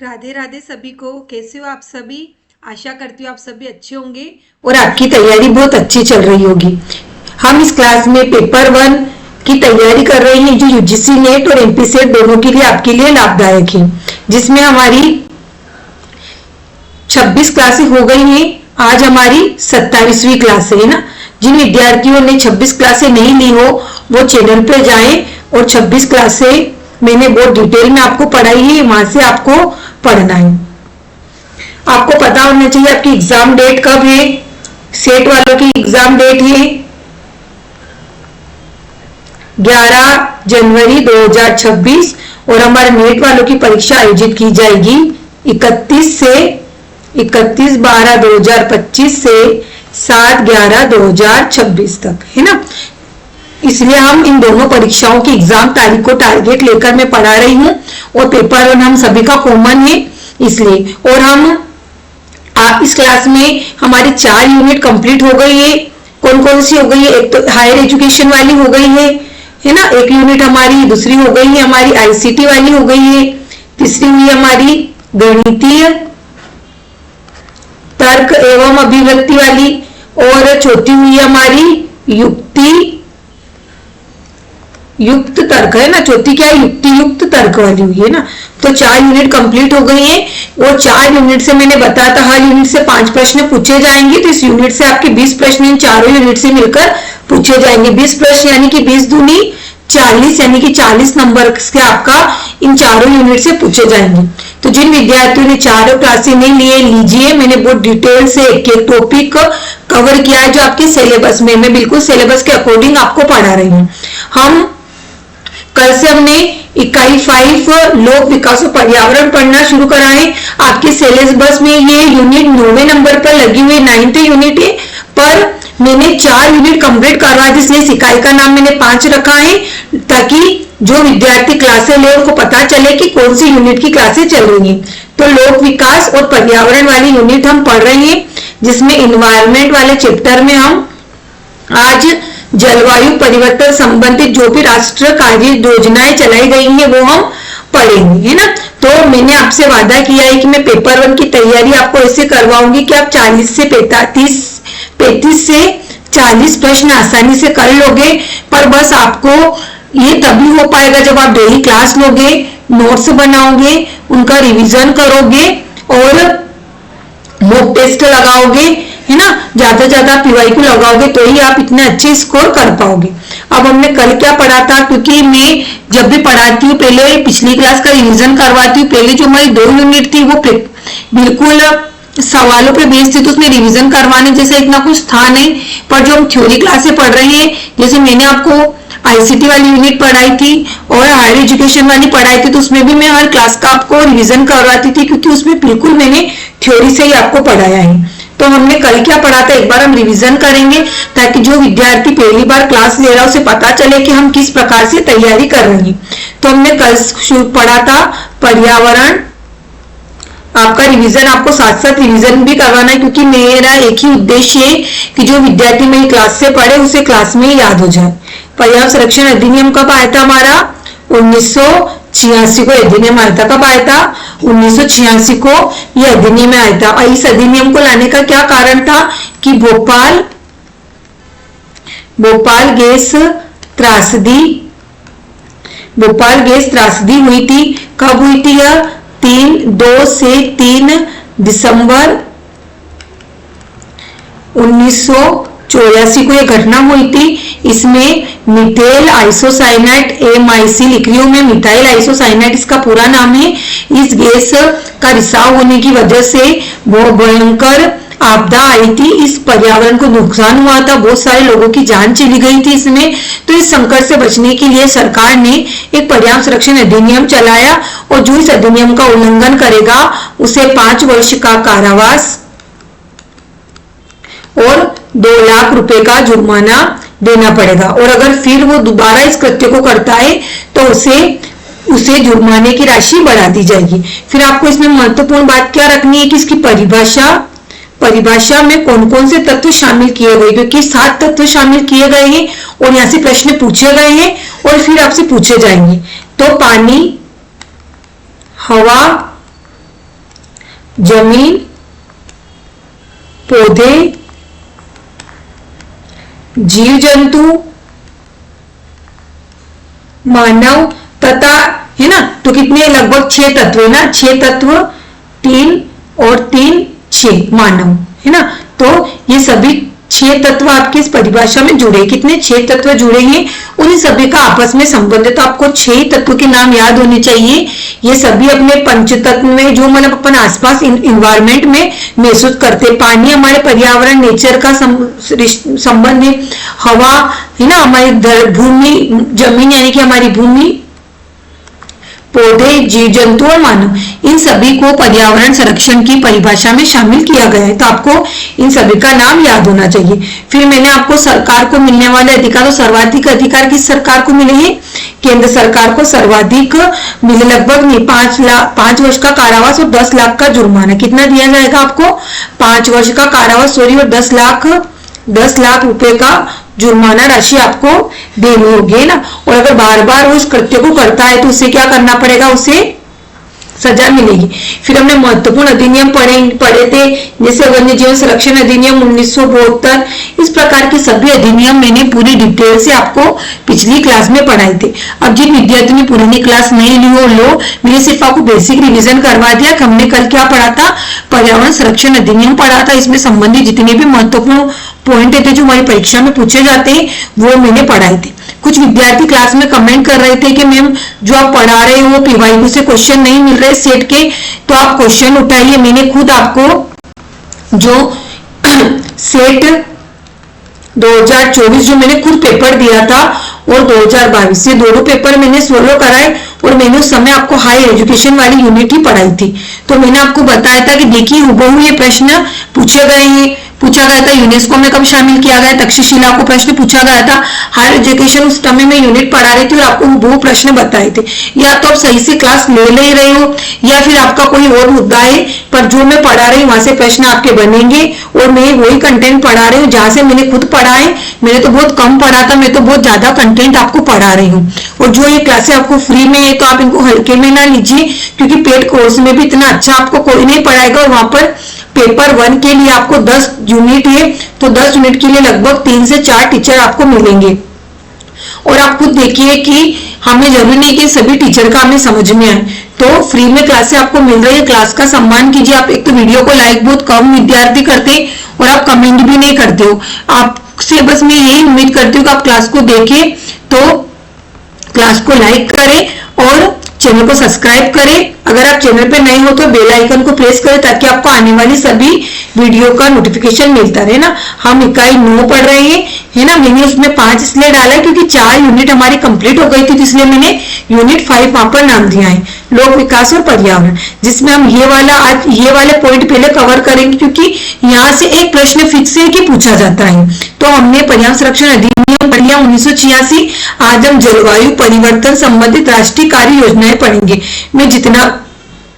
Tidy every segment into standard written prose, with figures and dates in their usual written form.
राधे राधे सभी को। कैसे हो आप सभी? आशा करती हूँ आप सभी अच्छे होंगे और आपकी तैयारी बहुत अच्छी चल रही होगी। हम इस क्लास में पेपर 1 की तैयारी कर रहे हैं जो यूजीसी नेट और एमपी सेट दोनों के लिए आपके लिए लाभदायक है, जिसमें हमारी 26 क्लासें हो गई हैं। आज हमारी 27वीं क्लास है ना। जिन विद्यार्थियों ने 26 क्लासें नहीं ली हो वो चैनल पे जाएं और 26 क्लासें मैंने बहुत डिटेल में आपको पढ़ाई है, वहां से आपको पढ़ना है। आपको पता होना चाहिए आपकी एग्जाम डेट कब है। सेट वालों की एग्जाम डेट है 11 जनवरी 2026 और हमारे नेट वालों की परीक्षा आयोजित की जाएगी 31/12/2025 से 7/11/2026 तक, है ना। इसलिए हम इन दोनों परीक्षाओं की एग्जाम तारीख को टारगेट लेकर मैं पढ़ा रही हूँ और पेपर 1 हम सभी का कॉमन है इसलिए। और हम इस क्लास में हमारी 4 यूनिट कंप्लीट हो गई है। कौन कौन सी हो गई है? एक तो हायर एजुकेशन वाली हो गई है ना। एक यूनिट हमारी, दूसरी हो गई है हमारी आईसीटी वाली हो गई है, तीसरी हुई हमारी गणितीय तर्क एवं अभिव्यक्ति वाली और चौथी हुई हमारी युक्त तर्क, है ना। चौथी क्या है? युक्ति युक्त तर्क वाली हुई है ना। तो 4 यूनिट कंप्लीट हो गई है और 4 यूनिट से मैंने बताया था हर यूनिट से 5 प्रश्न पूछे जाएंगे। तो इस यूनिट से आपके 20 प्रश्न इन चारों यूनिट से मिलकर पूछे जाएंगे। 20 प्रश्न यानी कि 20 दूनी 40 यानी कि 40 नंबर के आपका इन चारों यूनिट से पूछे जाएंगे। तो जिन विद्यार्थियों ने चारों क्लासें नहीं लिए लीजिए, मैंने बहुत डिटेल से एक एक टॉपिक कवर किया है जो आपके सिलेबस में, मैं बिल्कुल सिलेबस के अकॉर्डिंग आपको पढ़ा रही हूँ। हम कल से हमने इकाई 5 लोक विकास और पर्यावरण पढ़ना शुरू करा है। आपके सिलेबस में ये यूनिट 9वें नंबर पर लगी हुई 9th यूनिट है, पर मैंने 4 यूनिट कंप्लीट करवा दी, इसलिए इस इकाई का नाम मैंने 5 रखा है ताकि जो विद्यार्थी क्लासें ले उनको पता चले कि कौन सी यूनिट की क्लासें चल रही हैं। तो लोक विकास और पर्यावरण वाली यूनिट हम पढ़ रहे हैं, जिसमें इन्वायरमेंट वाले चैप्टर में हम आज जलवायु परिवर्तन संबंधित जो भी राष्ट्रीय कार्य योजनाएं चलाई गई हैं वो हम पढ़ेंगे, है ना। तो मैंने आपसे वादा किया है कि मैं पेपर 1 की तैयारी आपको ऐसे करवाऊंगी कि आप 35 से 40 प्रश्न आसानी से कर लोगे। पर बस आपको ये तभी हो पाएगा जब आप डेली क्लास लोगे, नोट्स बनाओगे, उनका रिवीजन करोगे और मॉक टेस्ट लगाओगे, है ना। ज्यादा ज्यादा पीवाईक्यू लगाओगे तो ही आप इतने अच्छे स्कोर कर पाओगे। अब हमने कल क्या पढ़ा था, क्योंकि मैं जब भी पढ़ाती हूँ पहले पिछली क्लास का रिवीजन करवाती हूँ। पहले जो हमारी 2 यूनिट थी वो बिल्कुल सवालों पे बेस्ड थी, तो उसमें रिवीजन करवाने जैसा इतना कुछ था नहीं। पर जो हम थ्योरी क्लासें पढ़ रहे हैं, जैसे मैंने आपको आईसीटी वाली यूनिट पढ़ाई थी और हायर एजुकेशन वाली पढ़ाई थी, तो उसमें भी मैं हर क्लास का आपको रिवीजन करवाती थी, क्योंकि उसमें बिल्कुल मैंने थ्योरी से ही आपको पढ़ाया है। तो हमने कल क्या पढ़ा था एक बार हम रिवीजन करेंगे, ताकि जो विद्यार्थी पहली बार क्लास ले रहा है उसे पता चले कि हम किस प्रकार से तैयारी कर रहे हैं। तो हमने कल पढ़ा था पर्यावरण। आपका रिवीजन आपको साथ साथ रिवीजन भी करवाना है, क्योंकि मेरा एक ही उद्देश्य है कि जो विद्यार्थी मेरी क्लास से पढ़े उसे क्लास में याद हो जाए। पर्यावरण संरक्षण अधिनियम कब आया था हमारा? 1986 को अधिनियम आया था। कब आया था? 1986 को यह अधिनियम आया था। और इस अधिनियम को लाने का क्या कारण था कि भोपाल गैस त्रासदी हुई थी। कब हुई थी यह? 2 से 3 दिसंबर 1984 को यह घटना हुई थी। इसमें मिथेल आइसोसाइनेट MIC लिख रही हूं मैं, मिथाइल आइसोसाइनेट इसका पूरा नाम है। इस गैस का रिसाव होने की वजह से बहुत भयंकर आपदा आई थी। इस पर्यावरण को नुकसान हुआ था, बहुत सारे लोगों की जान चली गई थी इसमें। तो इस संकट से बचने के लिए सरकार ने एक पर्यावरण संरक्षण अधिनियम चलाया और जो इस अधिनियम का उल्लंघन करेगा उसे 5 वर्ष का कारावास और 2 लाख रुपए का जुर्माना देना पड़ेगा। और अगर फिर वो दोबारा इस कृत्य को करता है तो उसे जुर्माने की राशि बढ़ा दी जाएगी। फिर आपको इसमें महत्वपूर्ण बात क्या रखनी है कि इसकी परिभाषा में कौन कौन से तत्व शामिल किए गए, क्योंकि 7 तत्व शामिल किए गए हैं और यहाँ से प्रश्न पूछे गए हैं और फिर आपसे पूछे जाएंगे। तो पानी, हवा, जमीन, पौधे, जीव जंतु, मानव तथा, है ना। तो कितने, लगभग 6 तत्व है ना, 6 तत्व, 3 और 3 6 मानव, है ना। तो ये सभी 6 तत्व आपकी इस परिभाषा में जुड़े, कितने 6 तत्व जुड़े हैं, उन सभी का आपस में संबंध है। तो आपको 6 तत्व के नाम याद होने चाहिए। ये सभी अपने पंच तत्व में, जो मतलब अपन आसपास इन्वायरमेंट में महसूस करते हैं। पानी हमारे पर्यावरण, नेचर का संबंध है। हवा, है ना, हमारी भूमि, जमीन यानी कि हमारी भूमि, पौधे, जीव जंतु और मानव, इन सभी को पर्यावरण संरक्षण की परिभाषा में शामिल किया गया है। तो आपको इन सभी का नाम याद होना चाहिए। फिर मैंने आपको सरकार को मिलने वाले अधिकार, तो सर्वाधिक अधिकार किस सरकार को मिले हैं, केंद्र सरकार को सर्वाधिक मिले, लगभग नहीं, 5 वर्ष का कारावास और 10 लाख का जुर्माना। कितना दिया जाएगा आपको, 5 वर्ष का कारावास सॉरी और 10 लाख रुपए का जुर्माना राशि आपको देनी होगी ना। और अगर बार बार वो इस कृत्य को करता है तो उसे क्या करना पड़ेगा, उसे सजा मिलेगी। फिर हमने महत्वपूर्ण अधिनियम पढ़े थे, जैसे वन्य जीवन संरक्षण अधिनियम 1972। इस प्रकार के सभी अधिनियम मैंने पूरी डिटेल से आपको पिछली क्लास में पढ़ाए थे। अब जिन विद्यार्थियों ने पुरानी क्लास नहीं ली हो, लो, मैंने सिर्फ आपको बेसिक रिविजन करवा दिया कि हमने कल क्या पढ़ा था, पर्यावरण संरक्षण अधिनियम पढ़ा था। इसमें संबंधित जितने भी महत्वपूर्ण पॉइंट थे जो हमारी परीक्षा में पूछे जाते हैं वो मैंने पढ़ाए थे। कुछ विद्यार्थी क्लास में कमेंट कर रहे थे कि मैम जो आप पढ़ा रहे हो पीवाईक्यू से क्वेश्चन नहीं मिल रहे सेट के, तो आप क्वेश्चन उठाइए। मैंने खुद आपको जो सेट 2024 जो मैंने खुद पेपर दिया था और 2022 ये दोनों पेपर मैंने सोल्व कराए और मैंने उस समय आपको हायर एजुकेशन वाली यूनिट ही पढ़ाई थी। तो मैंने आपको बताया था कि देखिए हुबहू ये प्रश्न पूछे गए हैं, पूछा गया था यूनेस्को में कब शामिल किया गया, तक्षशिला को प्रश्न पूछा गया था। हायर एजुकेशन उस समय में यूनिट पढ़ा रही थी और आपको वो प्रश्न बताए थे। या तो आप सही से क्लास ले नहीं रहे हो या फिर आपका कोई और मुद्दा है, पर जो मैं पढ़ा रही हूँ वहां से प्रश्न आपके बनेंगे और मैं वही कंटेंट पढ़ा रही हूँ जहां से मैंने खुद पढ़ा है। मैंने तो बहुत कम पढ़ा था, मैं तो बहुत ज्यादा कंटेंट आपको पढ़ा रही हूँ। और जो ये क्लासें आपको फ्री में है तो आप इनको हल्के में ना लीजिए, क्योंकि पेड कोर्स में भी इतना अच्छा आपको कोई नहीं पढ़ाएगा। और वहां पर पेपर 1 के लिए आपको 10 यूनिट है, तो 10 यूनिट के लिए लगभग 3 से 4 टीचर आपको मिलेंगे। और आप खुद देखिए कि हमें जरूरी नहीं कि सभी टीचर का हमें समझ में आए, तो फ्री में क्लासें आपको मिल रही है। क्लास का सम्मान कीजिए। आप एक तो वीडियो को लाइक बहुत कम विद्यार्थी करते और आप कमेंट भी नहीं करते हो। आपसे बस मैं यही उम्मीद करती हूँ कि आप क्लास को देखें, तो क्लास को लाइक करें और चैनल को सब्सक्राइब करें। अगर आप चैनल पे नए हो तो बेल आइकन को प्रेस करें ताकि आपको आने वाली सभी वीडियो का नोटिफिकेशन मिलता रहे ना। हम इकाई 9 पढ़ रहे हैं, है ना। मैंने उसमें 5 इसलिए डाला क्योंकि 4 यूनिट हमारी कंप्लीट हो गई थी, इसलिए मैंने यूनिट 5 वहां पर नाम दिया है, लोक विकास और पर्यावरण, जिसमें हम आज ये वाले पॉइंट पहले कवर करेंगे क्योंकि यहाँ से एक प्रश्न फिक्स है कि पूछा जाता है। तो हमने पर्यावरण संरक्षण अधिनियम पढ़ लिया 1986। आज हम जलवायु परिवर्तन संबंधित राष्ट्रीय कार्य योजनाएं पढ़ेंगे। मैं जितना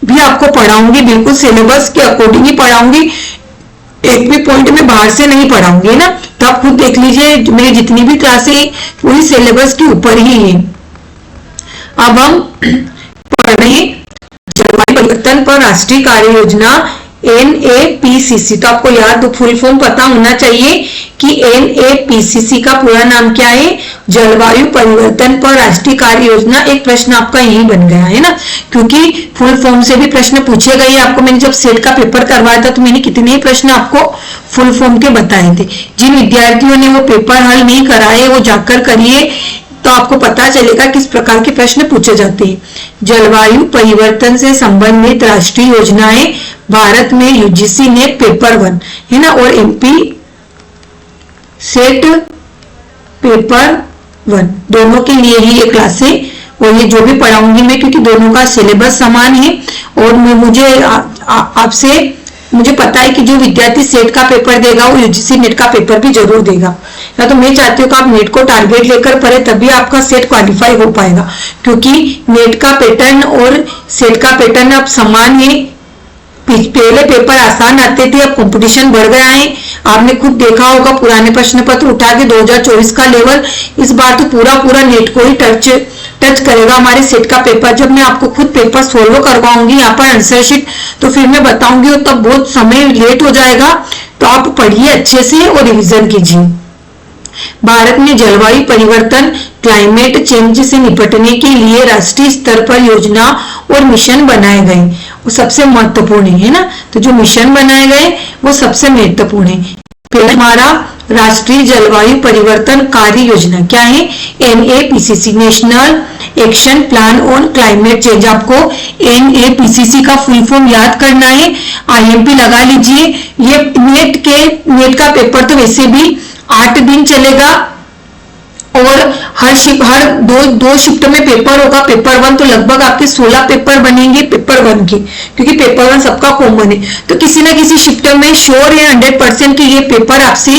भी आपको पढ़ाऊंगी बिल्कुल सिलेबस के अकॉर्डिंग ही पढ़ाऊंगी, एक भी पॉइंट में बाहर से नहीं पढ़ाऊंगी ना। तो आप खुद देख लीजिए मेरी जितनी भी क्लासें पूरी सिलेबस के ऊपर ही है। अब हम पढ़ रहे हैं जलवायु परिवर्तन पर राष्ट्रीय कार्य योजना NAPCC। तो आपको याद फुल फॉर्म पता होना चाहिए कि NAPCC का पूरा नाम क्या है, जलवायु परिवर्तन पर राष्ट्रीय कार्य योजना। एक प्रश्न आपका यही बन गया है ना, क्योंकि फुल फॉर्म से भी प्रश्न पूछे गए। आपको मैंने जब सेट का पेपर करवाया था तो मैंने कितने ही प्रश्न आपको फुल फॉर्म के बताए थे। जिन विद्यार्थियों ने वो पेपर हल नहीं कराए वो जाकर करिए, तो आपको पता चलेगा किस प्रकार के प्रश्न पूछे जाते हैं। जलवायु परिवर्तन से संबंधित राष्ट्रीय योजनाएं भारत में यूजीसी ने पेपर 1 है ना, और MP सेट पेपर 1 दोनों के लिए ही ये क्लासें और ये जो भी पढ़ाऊंगी मैं, क्योंकि दोनों का सिलेबस समान है। और मुझे आपसे मुझे पता है कि जो विद्यार्थी सेट का पेपर देगा वो यूजीसी नेट का पेपर भी जरूर देगा। या तो मैं चाहती हूँ कि आप नेट को टारगेट लेकर पढ़े, तभी आपका सेट क्वालिफाई हो पाएगा, क्योंकि नेट का पैटर्न और सेट का पैटर्न अब समान है। पहले पेपर आसान आते थे, अब कंपटीशन बढ़ गया है। आपने खुद देखा होगा पुराने प्रश्न पत्र उठा के 2024 का लेवल इस बार तो पूरा नेट को ही टच करेगा हमारे सेट का पेपर। जब मैं आपको खुद पेपर सोल्व करवाऊंगी यहाँ पर आंसर शीट, तो फिर मैं बताऊंगी और तब बहुत समय लेट हो जाएगा। तो आप पढ़िए अच्छे से और रिविजन कीजिए। भारत में जलवायु परिवर्तन क्लाइमेट चेंज से निपटने के लिए राष्ट्रीय स्तर पर योजना और मिशन बनाए गए, वो सबसे महत्वपूर्ण है ना। तो जो मिशन बनाए गए वो सबसे महत्वपूर्ण है। पहला हमारा राष्ट्रीय जलवायु परिवर्तन कार्य योजना क्या है, NAPCC, national action plan on climate change. आपको NAPCC का फुल फॉर्म याद करना है, IMP लगा लीजिए। ये नेट का पेपर तो वैसे भी 8 दिन चलेगा और हर दो शिफ्ट में पेपर होगा। पेपर 1 तो लगभग आपके 16 पेपर बनेंगे पेपर 1 के, क्योंकि पेपर 1 सबका कॉमन है। तो किसी ना किसी शिफ्ट में श्योर है 100% कि ये पेपर आपसे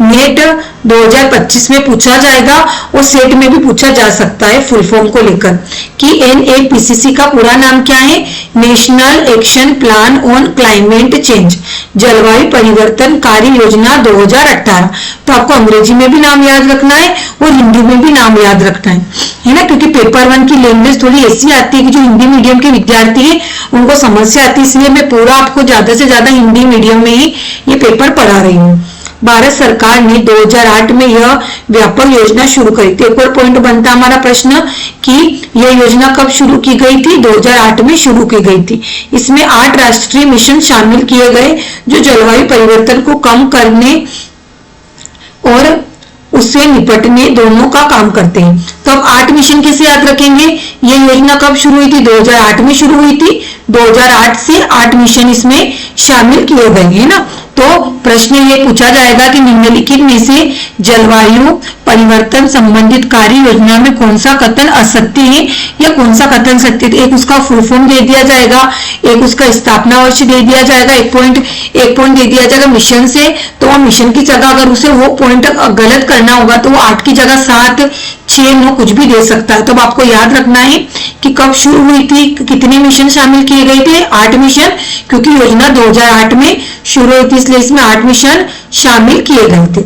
नेट 2025 में पूछा जाएगा और सेट में भी पूछा जा सकता है फुल फॉर्म को लेकर कि NAPCC का पूरा नाम क्या है, national action plan on climate change, जलवायु परिवर्तन कार्य योजना 2018। तो आपको अंग्रेजी में भी नाम याद रखना है और हिंदी में भी नाम याद रखना है ना, क्योंकि पेपर 1 की लैंग्वेज थोड़ी ऐसी आती है कि जो हिंदी मीडियम के विद्यार्थी है उनको समस्या आती है, इसलिए मैं पूरा आपको ज्यादा से ज्यादा हिंदी मीडियम में ही ये पेपर पढ़ा रही हूँ। भारत सरकार ने 2008 में यह व्यापक योजना शुरू करी थी। एक और पॉइंट बनता हमारा प्रश्न कि यह योजना कब शुरू की गई थी, 2008 में शुरू की गई थी। इसमें 8 राष्ट्रीय मिशन शामिल किए गए जो जलवायु परिवर्तन को कम करने और उससे निपटने दोनों का काम करते हैं। तो अब 8 मिशन कैसे याद रखेंगे, ये योजना कब शुरू हुई थी, 2008 में शुरू हुई थी। 2008 से 8 मिशन इसमें शामिल किए गए हैं ना। तो प्रश्न ये पूछा जाएगा कि निम्नलिखित में से जलवायु परिवर्तन संबंधित कार्य योजना में कौन सा कथन असत्य है या कौन सा कथन सत्य है। एक उसका फुल फॉर्म दे दिया जाएगा, एक उसका स्थापना वर्ष दे दिया जाएगा, एक पॉइंट दे दिया जाएगा मिशन से। तो वो मिशन की जगह अगर उसे वो पॉइंट गलत करना होगा तो वो 8 की जगह 7, 6, 9 कुछ भी दे सकता है। तो अब आपको याद रखना है कि कब शुरू हुई थी, कितने मिशन शामिल किए गए थे, 8 मिशन, क्योंकि योजना 2008 में शुरू हुई थी इसलिए इसमें 8 मिशन शामिल किए गए थे।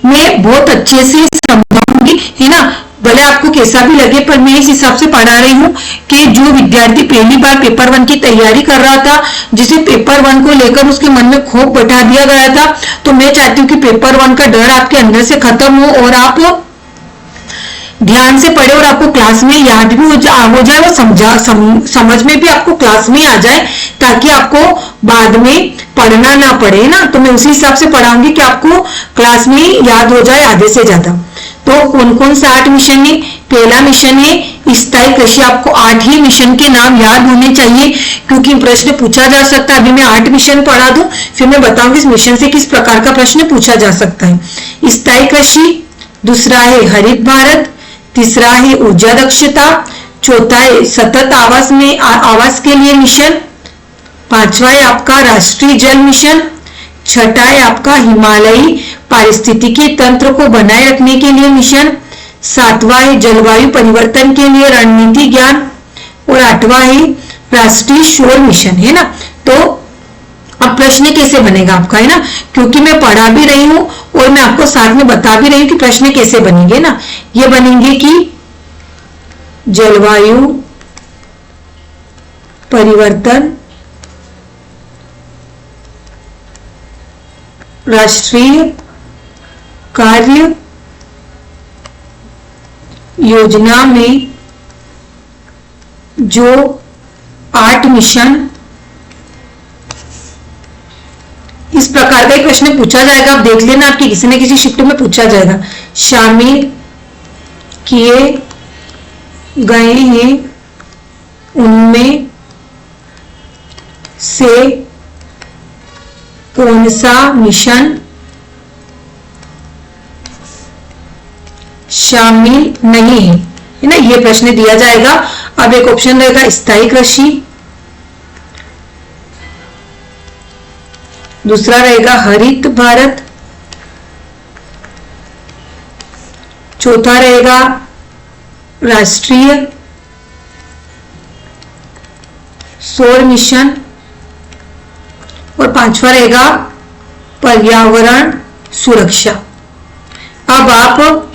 मैं बहुत अच्छे से समझाऊंगी है ना, भले आपको कैसा भी लगे, पर मैं इस हिसाब से पढ़ा रही हूँ कि जो विद्यार्थी पहली बार पेपर 1 की तैयारी कर रहा था, जिसे पेपर 1 को लेकर उसके मन में खौफ बैठा दिया गया था, तो मैं चाहती हूँ कि पेपर 1 का डर आपके अंदर से खत्म हो और आप ध्यान से पढ़े और आपको क्लास में याद भी हो जाए और समझ में भी आपको क्लास में आ जाए, ताकि आपको बाद में पढ़ना ना पड़े ना। तो मैं उसी हिसाब से पढ़ाऊंगी कि आपको क्लास में याद हो जाए आधे से ज्यादा। तो कौन कौन सा 8 मिशन है, पहला मिशन है स्थायी कृषि। आपको 8 ही मिशन के नाम याद होने चाहिए क्योंकि प्रश्न पूछा जा सकता है। अभी मैं 8 मिशन पढ़ा दूं, फिर मैं बताऊंगी इस मिशन से किस प्रकार का प्रश्न पूछा जा सकता है। स्थायी कृषि, दूसरा है हरित भारत, तीसरा है ऊर्जा दक्षता, चौथा है सतत आवास के लिए मिशन, पांचवा है आपका राष्ट्रीय जल मिशन, छठा है आपका हिमालयी पारिस्थितिकी तंत्र को बनाए रखने के लिए मिशन, सातवां है जलवायु परिवर्तन के लिए रणनीति ज्ञान और आठवां है राष्ट्रीय शोर मिशन, है ना। तो अब प्रश्न कैसे बनेगा आपका, है ना, क्योंकि मैं पढ़ा भी रही हूं और मैं आपको साथ में बता भी रही हूं कि प्रश्न कैसे बनेंगे ना। ये बनेंगे कि जलवायु परिवर्तन राष्ट्रीय कार्य योजना में जो 8 मिशन, इस प्रकार का एक प्रश्न पूछा जाएगा। आप देख लेना, आपकी किसी न किसी शिफ्ट में पूछा जाएगा। शामिल किए गए हैं उनमें से कौन सा मिशन शामिल नहीं है, है ना, ये प्रश्न दिया जाएगा। अब एक ऑप्शन रहेगा स्थायी कृषि, दूसरा रहेगा हरित भारत, चौथा रहेगा राष्ट्रीय सौर मिशन पांचवा रहेगा पर्यावरण सुरक्षा। अब आप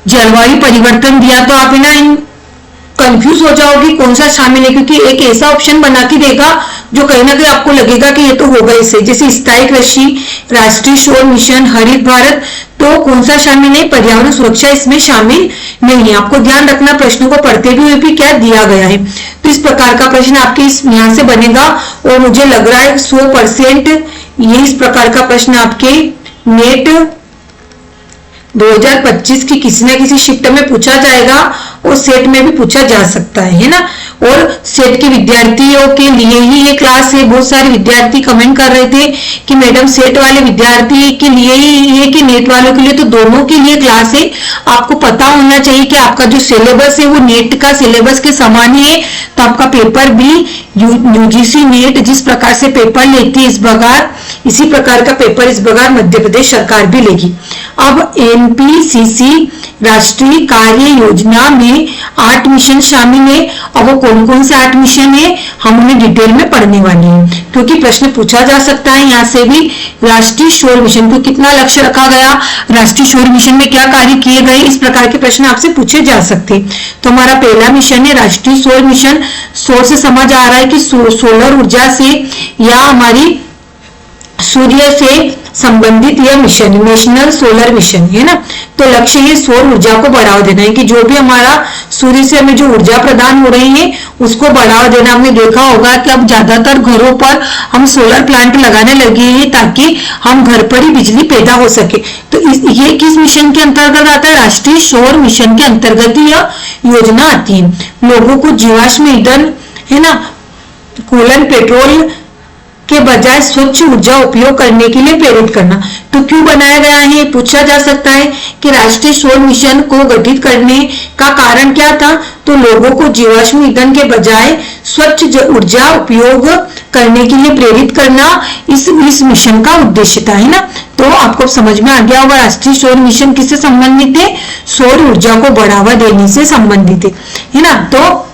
जलवायु परिवर्तन दिया तो आप ना कंफ्यूज हो जाओगे कौन सा शामिल है, क्योंकि एक ऐसा ऑप्शन बना के देगा जो कहीं ना कहीं आपको लगेगा कि ये तो होगा इससे, जैसे स्थायी कृषि, राष्ट्रीय सौर मिशन, हरित भारत, तो कौन सा शामिल है? पर्यावरण सुरक्षा इसमें शामिल नहीं है। आपको ध्यान रखना प्रश्नों को पढ़ते हुए भी क्या दिया गया है। तो इस प्रकार का प्रश्न आपके यहां से बनेगा और मुझे लग रहा है 100% ये इस प्रकार का प्रश्न आपके नेट 2025 की किसी न किसी शिफ्ट में पूछा जाएगा और सेट में भी पूछा जा सकता है ना। और सेट के विद्यार्थियों के लिए ही ये क्लास है। बहुत सारे विद्यार्थी कमेंट कर रहे थे कि मैडम सेट वाले विद्यार्थी के लिए ही है कि नेट वालों के लिए, तो दोनों के लिए क्लास है। आपको पता होना चाहिए कि आपका जो सिलेबस है वो नेट का सिलेबस के समान ही है, तो आपका पेपर भी यूजीसी नेट जिस प्रकार से पेपर लेती है इस बार इसी प्रकार का पेपर इस बार मध्य प्रदेश सरकार भी लेगी। अब एनपीसीसी राष्ट्रीय कार्य योजना में 8 मिशन शामिल है। अब वो कौन कौन से 8 मिशन है हम उन्हें डिटेल में पढ़ने वाले हैं, क्योंकि प्रश्न पूछा जा सकता है यहाँ से भी। राष्ट्रीय सौर मिशन को कितना लक्ष्य रखा गया, राष्ट्रीय सौर मिशन में क्या कार्य किए गए, इस प्रकार के प्रश्न आपसे पूछे जा सकते हैं। तो हमारा पहला मिशन है राष्ट्रीय सौर मिशन। सौर से समझ आ रहा है कि सोलर ऊर्जा से या हमारी सूर्य से संबंधित यह मिशन नेशनल सोलर मिशन है ना। तो लक्ष्य ये सौर ऊर्जा को बढ़ावा देना है कि जो भी हमारा सूर्य से हमें जो ऊर्जा प्रदान हो रही है उसको बढ़ावा देना। हमने देखा होगा कि अब ज्यादातर घरों पर हम सोलर प्लांट लगाने लगे हैं ताकि हम घर पर ही बिजली पैदा हो सके। तो ये किस मिशन के अंतर्गत आता है? राष्ट्रीय सौर मिशन के अंतर्गत यह योजना आती है। लोगों को जीवाश्म ईंधन है ना कोलन पेट्रोल के बजाय स्वच्छ ऊर्जा उपयोग करने के लिए प्रेरित करना। तो क्यों बनाया गया है पूछा जा सकता है कि राष्ट्रीय सौर मिशन को गठित करने का कारण क्या था? तो लोगों को जीवाश्म ईंधन के बजाय स्वच्छ ऊर्जा उपयोग करने के लिए प्रेरित करना इस मिशन का उद्देश्य था, है ना। तो आपको समझ में आ गया होगा राष्ट्रीय सौर मिशन किससे संबंधित है? सौर ऊर्जा को बढ़ावा देने से संबंधित है ना। तो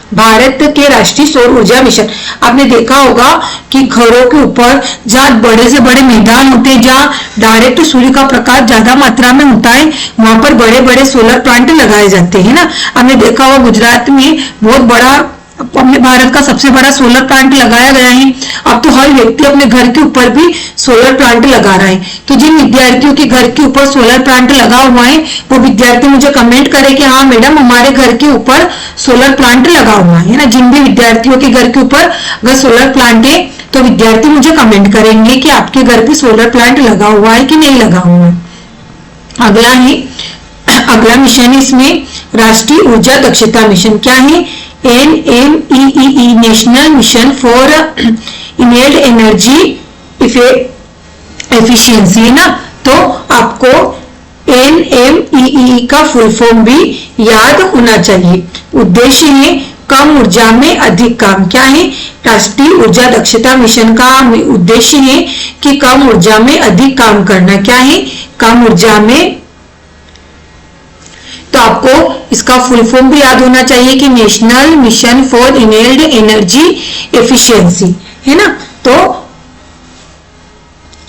भारत के राष्ट्रीय सौर ऊर्जा मिशन आपने देखा होगा कि घरों के ऊपर जहाँ बड़े से बड़े मैदान होते हैं, जहाँ डायरेक्ट सूर्य का प्रकाश ज्यादा मात्रा में होता है, वहां पर बड़े बड़े सोलर प्लांट लगाए जाते हैं ना। हमने देखा होगा गुजरात में बहुत बड़ा अपने भारत का सबसे बड़ा सोलर प्लांट लगाया गया है। अब तो हर व्यक्ति अपने घर के ऊपर भी सोलर प्लांट लगा रहा है। तो जिन विद्यार्थियों के घर के ऊपर सोलर प्लांट लगा हुआ है वो विद्यार्थी मुझे कमेंट करें कि हाँ मैडम हमारे घर के ऊपर सोलर प्लांट लगा हुआ है ना। जिन भी विद्यार्थियों के घर के ऊपर अगर सोलर प्लांट है तो विद्यार्थी मुझे कमेंट करेंगे कि आपके घर पे सोलर प्लांट लगा हुआ है कि नहीं लगा हुआ है। अगला मिशन है इसमें राष्ट्रीय ऊर्जा दक्षता मिशन। क्या है? NMEEE national mission for इनेल्ड energy efficiency है ना। तो आपको NMEEE का फुल फॉर्म भी याद होना चाहिए। उद्देश्य है कम ऊर्जा में अधिक काम। क्या है? राष्ट्रीय ऊर्जा दक्षता मिशन का उद्देश्य है कि कम ऊर्जा में अधिक काम करना। क्या है? कम ऊर्जा में। तो आपको इसका फुल फॉर्म भी याद होना चाहिए कि national mission for इनेल्ड energy efficiency है ना। तो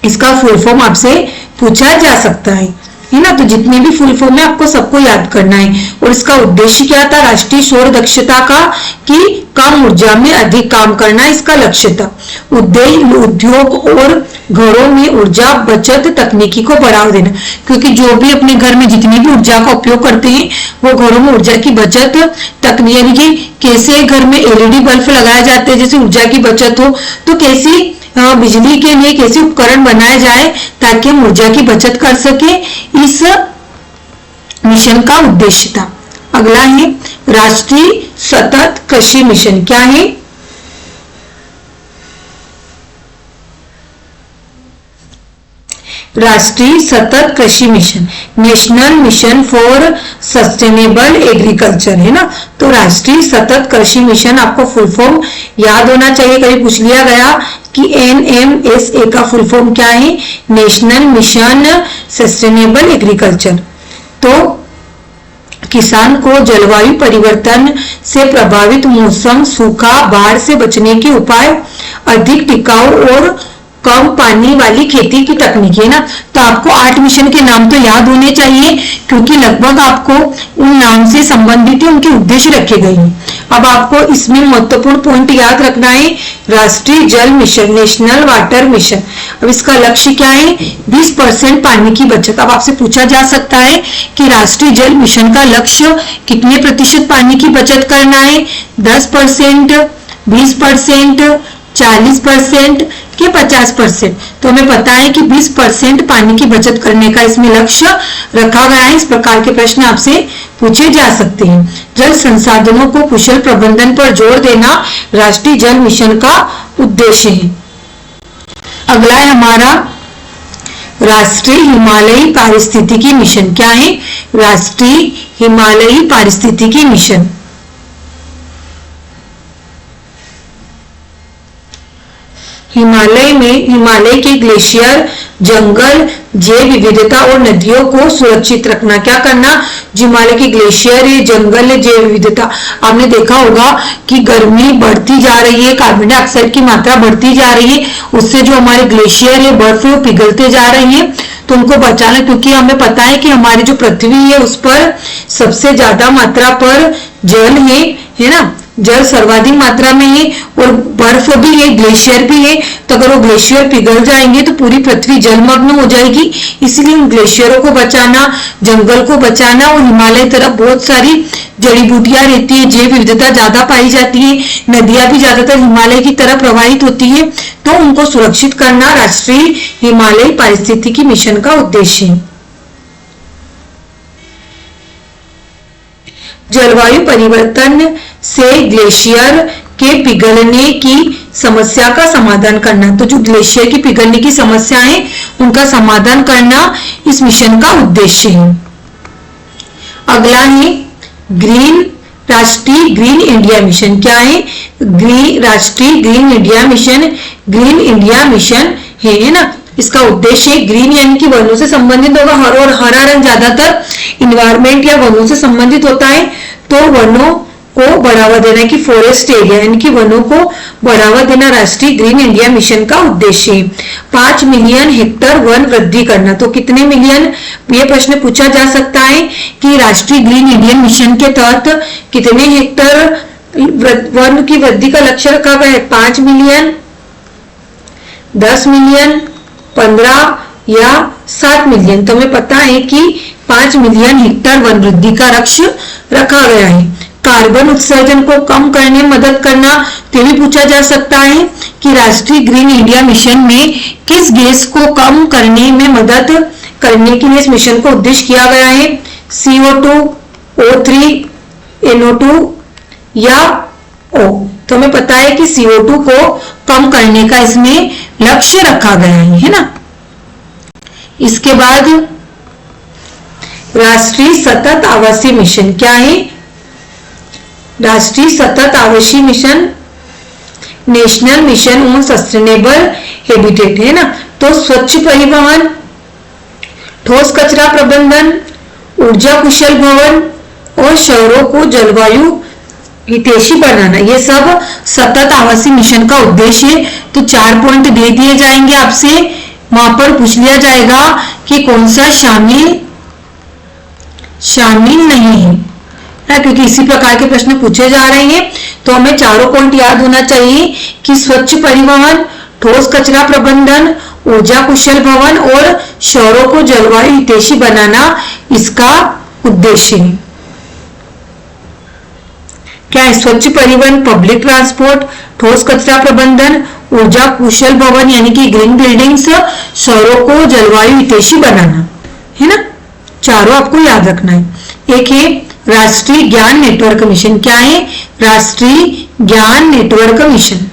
इसका फुल फॉर्म आपसे पूछा जा सकता है ना। तो जितने भी फुल फॉर्म है आपको सबको याद करना है। और इसका उद्देश्य क्या था? राष्ट्रीय सौर दक्षता का कि कम ऊर्जा में अधिक काम करना इसका लक्ष्य था। उद्देश्य उद्योग और घरों में ऊर्जा बचत तकनीकी को बढ़ावा देना, क्योंकि जो भी अपने घर में जितनी भी ऊर्जा का उपयोग करते हैं वो घरों में ऊर्जा की बचत तकनीक, यानी कि कैसे घर में LED बल्ब लगाए जाते हैं जैसे ऊर्जा की बचत हो, तो कैसी बिजली के लिए कैसे उपकरण बनाए जाए ताकि हम ऊर्जा की बचत कर सके, इस मिशन का उद्देश्य था। अगला है राष्ट्रीय सतत कृषि मिशन। क्या है? राष्ट्रीय सतत कृषि mission national mission for sustainable agriculture है ना। तो राष्ट्रीय सतत कृषि मिशन आपको फुल फॉर्म याद होना चाहिए। कभी पूछ लिया गया कि NMSA का फुल फॉर्म क्या है? National mission sustainable agriculture. तो किसान को जलवायु परिवर्तन से प्रभावित मौसम, सूखा, बाढ़ से बचने के उपाय, अधिक टिकाऊ और कम पानी वाली खेती की तकनीक है ना। तो आपको 8 मिशन के नाम तो याद होने चाहिए, क्योंकि लगभग आपको उन नाम से संबंधित ही उनके उद्देश्य रखे गए हैं। अब आपको इसमें महत्वपूर्ण पॉइंट याद रखना है। राष्ट्रीय जल मिशन, नेशनल वाटर मिशन, अब इसका लक्ष्य क्या है? 20% पानी की बचत। अब आपसे पूछा जा सकता है कि राष्ट्रीय जल मिशन का लक्ष्य कितने प्रतिशत पानी की बचत करना है? 10%, 20%, 40% कि 50%? तो हमें पता है कि 20% पानी की बचत करने का इसमें लक्ष्य रखा गया है। इस प्रकार के प्रश्न आपसे पूछे जा सकते हैं। जल संसाधनों को कुशल प्रबंधन पर जोर देना राष्ट्रीय जल मिशन का उद्देश्य है। अगला है हमारा राष्ट्रीय हिमालयी पारिस्थितिकी मिशन। क्या है? राष्ट्रीय हिमालयी पारिस्थितिकी मिशन। हिमालय में हिमालय के ग्लेशियर, जंगल, जैव विविधता और नदियों को सुरक्षित रखना। क्या करना? जो हिमालय के ग्लेशियर है, जंगल है, जैव विविधता, आपने देखा होगा कि गर्मी बढ़ती जा रही है, कार्बन डाइऑक्साइड की मात्रा बढ़ती जा रही है, उससे जो हमारे ग्लेशियर है, बर्फ है, वो पिघलते जा रही है। तो उनको बचाना, क्योंकि हमें पता है कि हमारी जो पृथ्वी है उस पर सबसे ज्यादा मात्रा पर जल है ना, जल सर्वाधिक मात्रा में है और बर्फ भी है, ग्लेशियर भी है। तो अगर वो ग्लेशियर पिघल जाएंगे तो पूरी पृथ्वी जलमग्न हो जाएगी। इसलिए उन ग्लेशियरों को बचाना, जंगल को बचाना, और हिमालय तरफ बहुत सारी जड़ी बूटियां रहती है, जैव विविधता ज्यादा पाई जाती है, नदियां भी ज्यादातर हिमालय की तरफ प्रवाहित होती है, तो उनको सुरक्षित करना राष्ट्रीय हिमालयी पारिस्थितिकी मिशन का उद्देश्य है। जलवायु परिवर्तन से ग्लेशियर के पिघलने की समस्या का समाधान करना। तो जो ग्लेशियर की पिघलने की समस्या है उनका समाधान करना इस मिशन का उद्देश्य है। अगला है राष्ट्रीय ग्रीन इंडिया मिशन। क्या है? राष्ट्रीय green India mission, green India mission है ना। इसका उद्देश्य ग्रीन यानी कि वनों से संबंधित होगा, और हरा रंग ज्यादातर इन्वायरमेंट या वनों से संबंधित होता है। तो वनों को बढ़ावा देना कि फॉरेस्ट एरिया यानी कि वनों को बढ़ावा देना राष्ट्रीय ग्रीन इंडिया मिशन का उद्देश्य है। 5 मिलियन हेक्टेयर वन वृद्धि करना। तो कितने मिलियन, ये प्रश्न पूछा जा सकता है कि राष्ट्रीय ग्रीन इंडियन मिशन के तहत कितने हेक्टेयर वन की वृद्धि का लक्ष्य रखा गया है? 5 मिलियन, 10 मिलियन, 15 या 7 मिलियन। तो हमें पता है कि 5 मिलियन हेक्टेयर वन वृद्धि का लक्ष्य रखा गया है। कार्बन उत्सर्जन को कम करने में मदद करना, तो भी पूछा जा सकता है कि राष्ट्रीय ग्रीन इंडिया मिशन में किस गैस को कम करने में मदद करने के लिए इस मिशन को उद्देश्य किया गया है? CO2, O3, NO2 या O। तो हमें पता है कि CO2 को कम करने का इसमें लक्ष्य रखा गया है ना। इसके बाद राष्ट्रीय सतत आवासीय मिशन। क्या है? राष्ट्रीय सतत आवासीय mission, national mission on sustainable habitat है ना। तो स्वच्छ परिवहन, ठोस कचरा प्रबंधन, ऊर्जा कुशल भवन और शहरों को जलवायु हितैषी बनाना, ये सब सतत आवासीय मिशन का उद्देश्य है। तो 4 पॉइंट दे दिए जाएंगे आपसे, वहां पर पूछ लिया जाएगा कि कौन सा शामिल नहीं है, क्योंकि इसी प्रकार के प्रश्न पूछे जा रहे हैं। तो हमें चारों पॉइंट याद होना चाहिए कि स्वच्छ परिवहन, ठोस कचरा प्रबंधन, ऊर्जा कुशल भवन और शहरों को जलवायु हितैषी बनाना इसका उद्देश्य है। क्या है? स्वच्छ परिवहन, पब्लिक ट्रांसपोर्ट, ठोस कचरा प्रबंधन, ऊर्जा कुशल भवन यानी कि ग्रीन बिल्डिंग्स, शहरों को जलवायु हितैषी बनाना है ना। चारों आपको याद रखना है। एक है राष्ट्रीय ज्ञान नेटवर्क मिशन। क्या है? राष्ट्रीय ज्ञान network mission.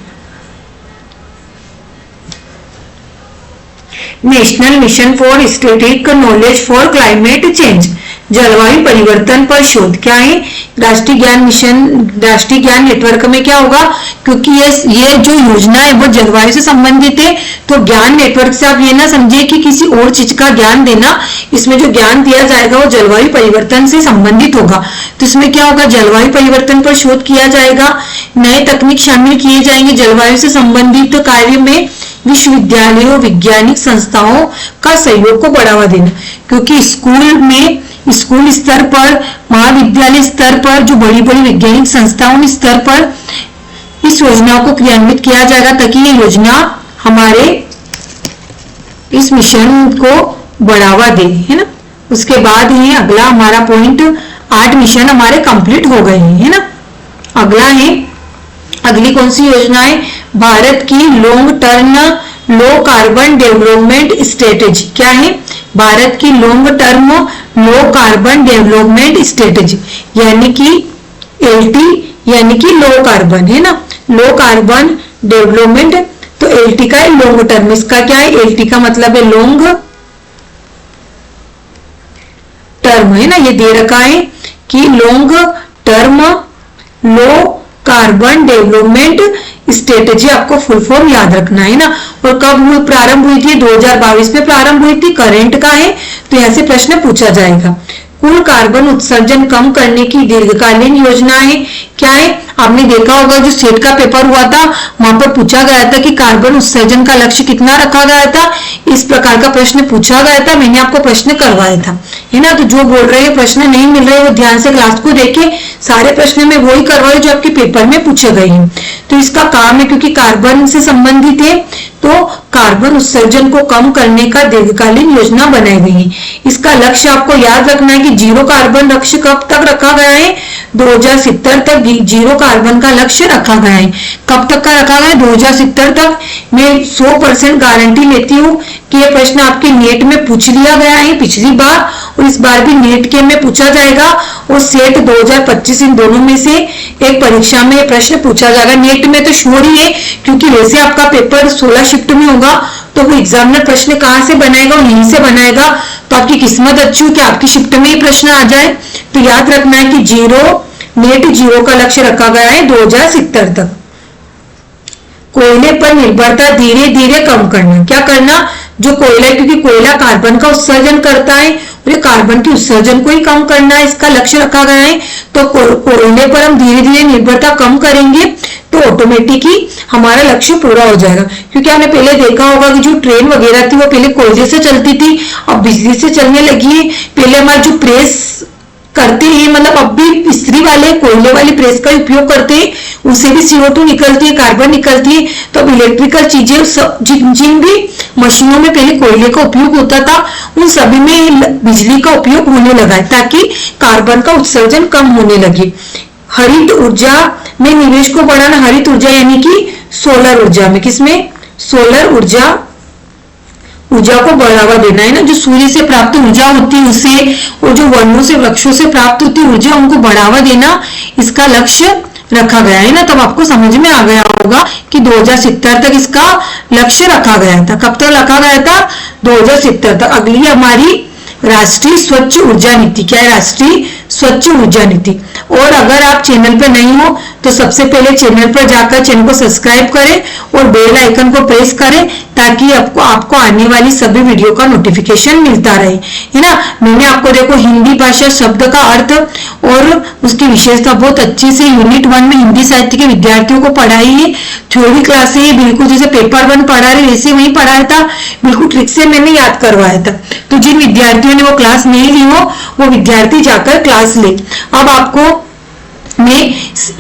National mission for static knowledge for climate change. जलवायु परिवर्तन पर शोध। क्या है? राष्ट्रीय ज्ञान मिशन, राष्ट्रीय ज्ञान नेटवर्क में क्या होगा, क्योंकि ये जो योजना है वो जलवायु से संबंधित है, तो ज्ञान नेटवर्क से आप ये ना समझिए कि किसी और चीज का ज्ञान देना, इसमें जो ज्ञान दिया जाएगा वो जलवायु परिवर्तन से संबंधित होगा। तो इसमें क्या होगा, जलवायु परिवर्तन पर शोध किया जाएगा, नए तकनीक शामिल किए जाएंगे, जलवायु से संबंधित कार्य में विश्वविद्यालयों, वैज्ञानिक संस्थाओं का सहयोग को बढ़ावा देना, क्योंकि स्कूल स्तर पर, महाविद्यालय स्तर पर, जो बड़ी बड़ी वैज्ञानिक संस्थाओं स्तर पर इस योजना को क्रियान्वित किया जाएगा, ताकि ये योजना हमारे इस मिशन को बढ़ावा दे, है ना। उसके बाद है अगला हमारा पॉइंट, 8 मिशन हमारे कंप्लीट हो गए हैं, है ना। अगला है, अगली कौन सी योजना है, भारत की long term low carbon development strategy. क्या है? भारत की long term low carbon development strategy, यानी कि LT, यानी कि लो कार्बन, है ना, लो कार्बन डेवलपमेंट। तो LT का है लॉन्ग टर्म, इसका क्या है, LT का मतलब है लॉन्ग टर्म, है ना, ये दे रखा है कि long term low carbon development strategy, आपको फुल फॉर्म याद रखना है ना। और कब प्रारंभ हुई थी, 2022 में प्रारंभ हुई थी, करंट का है, तो यहाँ से प्रश्न पूछा जाएगा। कुल कार्बन उत्सर्जन कम करने की दीर्घकालीन योजना है। क्या है? आपने देखा होगा जो सेट का पेपर हुआ था, वहां पर पूछा गया था कि कार्बन उत्सर्जन का लक्ष्य कितना रखा गया था, इस प्रकार का प्रश्न पूछा गया था, मैंने आपको प्रश्न करवाया था, है ना। तो जो बोल रहे हैं प्रश्न नहीं मिल रहे, वो ध्यान से क्लास को देखें, सारे प्रश्न में वही करवाए जो आपके पेपर में पूछे गए हैं। तो इसका काम है, क्योंकि कार्बन से संबंधित है, तो कार्बन उत्सर्जन को कम करने का दीर्घकालीन योजना बनाई गई है। इसका लक्ष्य आपको याद रखना है कि जीरो कार्बन लक्ष्य कब तक रखा गया है, 2070 तक जीरो कार्बन का लक्ष्य रखा गया है। कब तक का रखा गया है, 2070 तक। मैं 100% गारंटी लेती हूँ कि ये प्रश्न आपके नेट में पूछ लिया गया है पिछली बार, और इस बार भी नेट के में पूछा जाएगा, और सेट 2025 इन दोनों में से एक परीक्षा में प्रश्न पूछा जाएगा। नेट में तो श्योर ही है, क्योंकि वैसे आपका पेपर 16 शिफ्ट में होगा, तो वो एग्जामिनर प्रश्न कहाँ से बनाएगा, और यहीं से बनाएगा। तो आपकी किस्मत अच्छी हो कि आपकी शिफ्ट में ही प्रश्न आ जाए। तो याद रखना है कि नेट जीरो का लक्ष्य रखा गया है 2070 तक। कोयले पर निर्भरता धीरे धीरे कम करना। क्या करना, जो कोयला, क्योंकि कोयला कार्बन का उत्सर्जन करता है, और कार्बन के उत्सर्जन को ही कम करना है, इसका लक्ष्य रखा गया है। तो कोयले पर हम धीरे धीरे निर्भरता कम करेंगे, तो ऑटोमेटिक ही हमारा लक्ष्य पूरा हो जाएगा। क्योंकि आपने पहले देखा होगा कि जो ट्रेन वगैरह थी वो पहले कोयले से चलती थी, अब बिजली से चलने लगी है। पहले हमारे जो प्रेस करते हैं, मतलब अब भी इस्त्री वाले कोयले वाली प्रेस का उपयोग करते हैं, उससे भी CO2 निकलती है, कार्बन निकलती है। तो अब इलेक्ट्रिकल चीजें जिन भी मशीनों में पहले कोयले का उपयोग होता था, उन सभी में बिजली का उपयोग होने लगा है, ताकि कार्बन का उत्सर्जन कम होने लगे। हरित ऊर्जा में निवेश को बढ़ाना, हरित ऊर्जा यानी कि सोलर ऊर्जा में, किसमें, सोलर ऊर्जा को बढ़ावा देना, है ना। जो सूर्य से प्राप्त ऊर्जा होती है उसे, और जो वनों से, वृक्षों से प्राप्त होती ऊर्जा, उनको बढ़ावा देना, इसका लक्ष्य रखा गया है ना। तब आपको समझ में आ गया होगा कि 2070 तक इसका लक्ष्य रखा गया था। कब तक रखा गया था, 2070 तक। अगली हमारी राष्ट्रीय स्वच्छ ऊर्जा नीति। क्या है, राष्ट्रीय स्वच्छ ऊर्जा नीति। और अगर आप चैनल पर नहीं हो तो सबसे पहले चैनल पर जाकर चैनल को सब्सक्राइब करें और बेल आइकन को प्रेस करें, ताकि आपको आने वाली सभी वीडियो का नोटिफिकेशन मिलता रहे, है ना। मैंने आपको देखो हिंदी भाषा शब्द का अर्थ और उसकी विशेषता बहुत अच्छे से यूनिट 1 में हिंदी साहित्य के विद्यार्थियों को पढ़ाई है। थ्योरी क्लास है, बिल्कुल जैसे पेपर 1 पढ़ा रहे वैसे वही पढ़ाया था, बिल्कुल ट्रिक से मैंने याद करवाया था। तो जिन विद्यार्थियों ने वो क्लास नहीं ली हो, वो विद्यार्थी जाकर क्लास ले। अब आपको मैं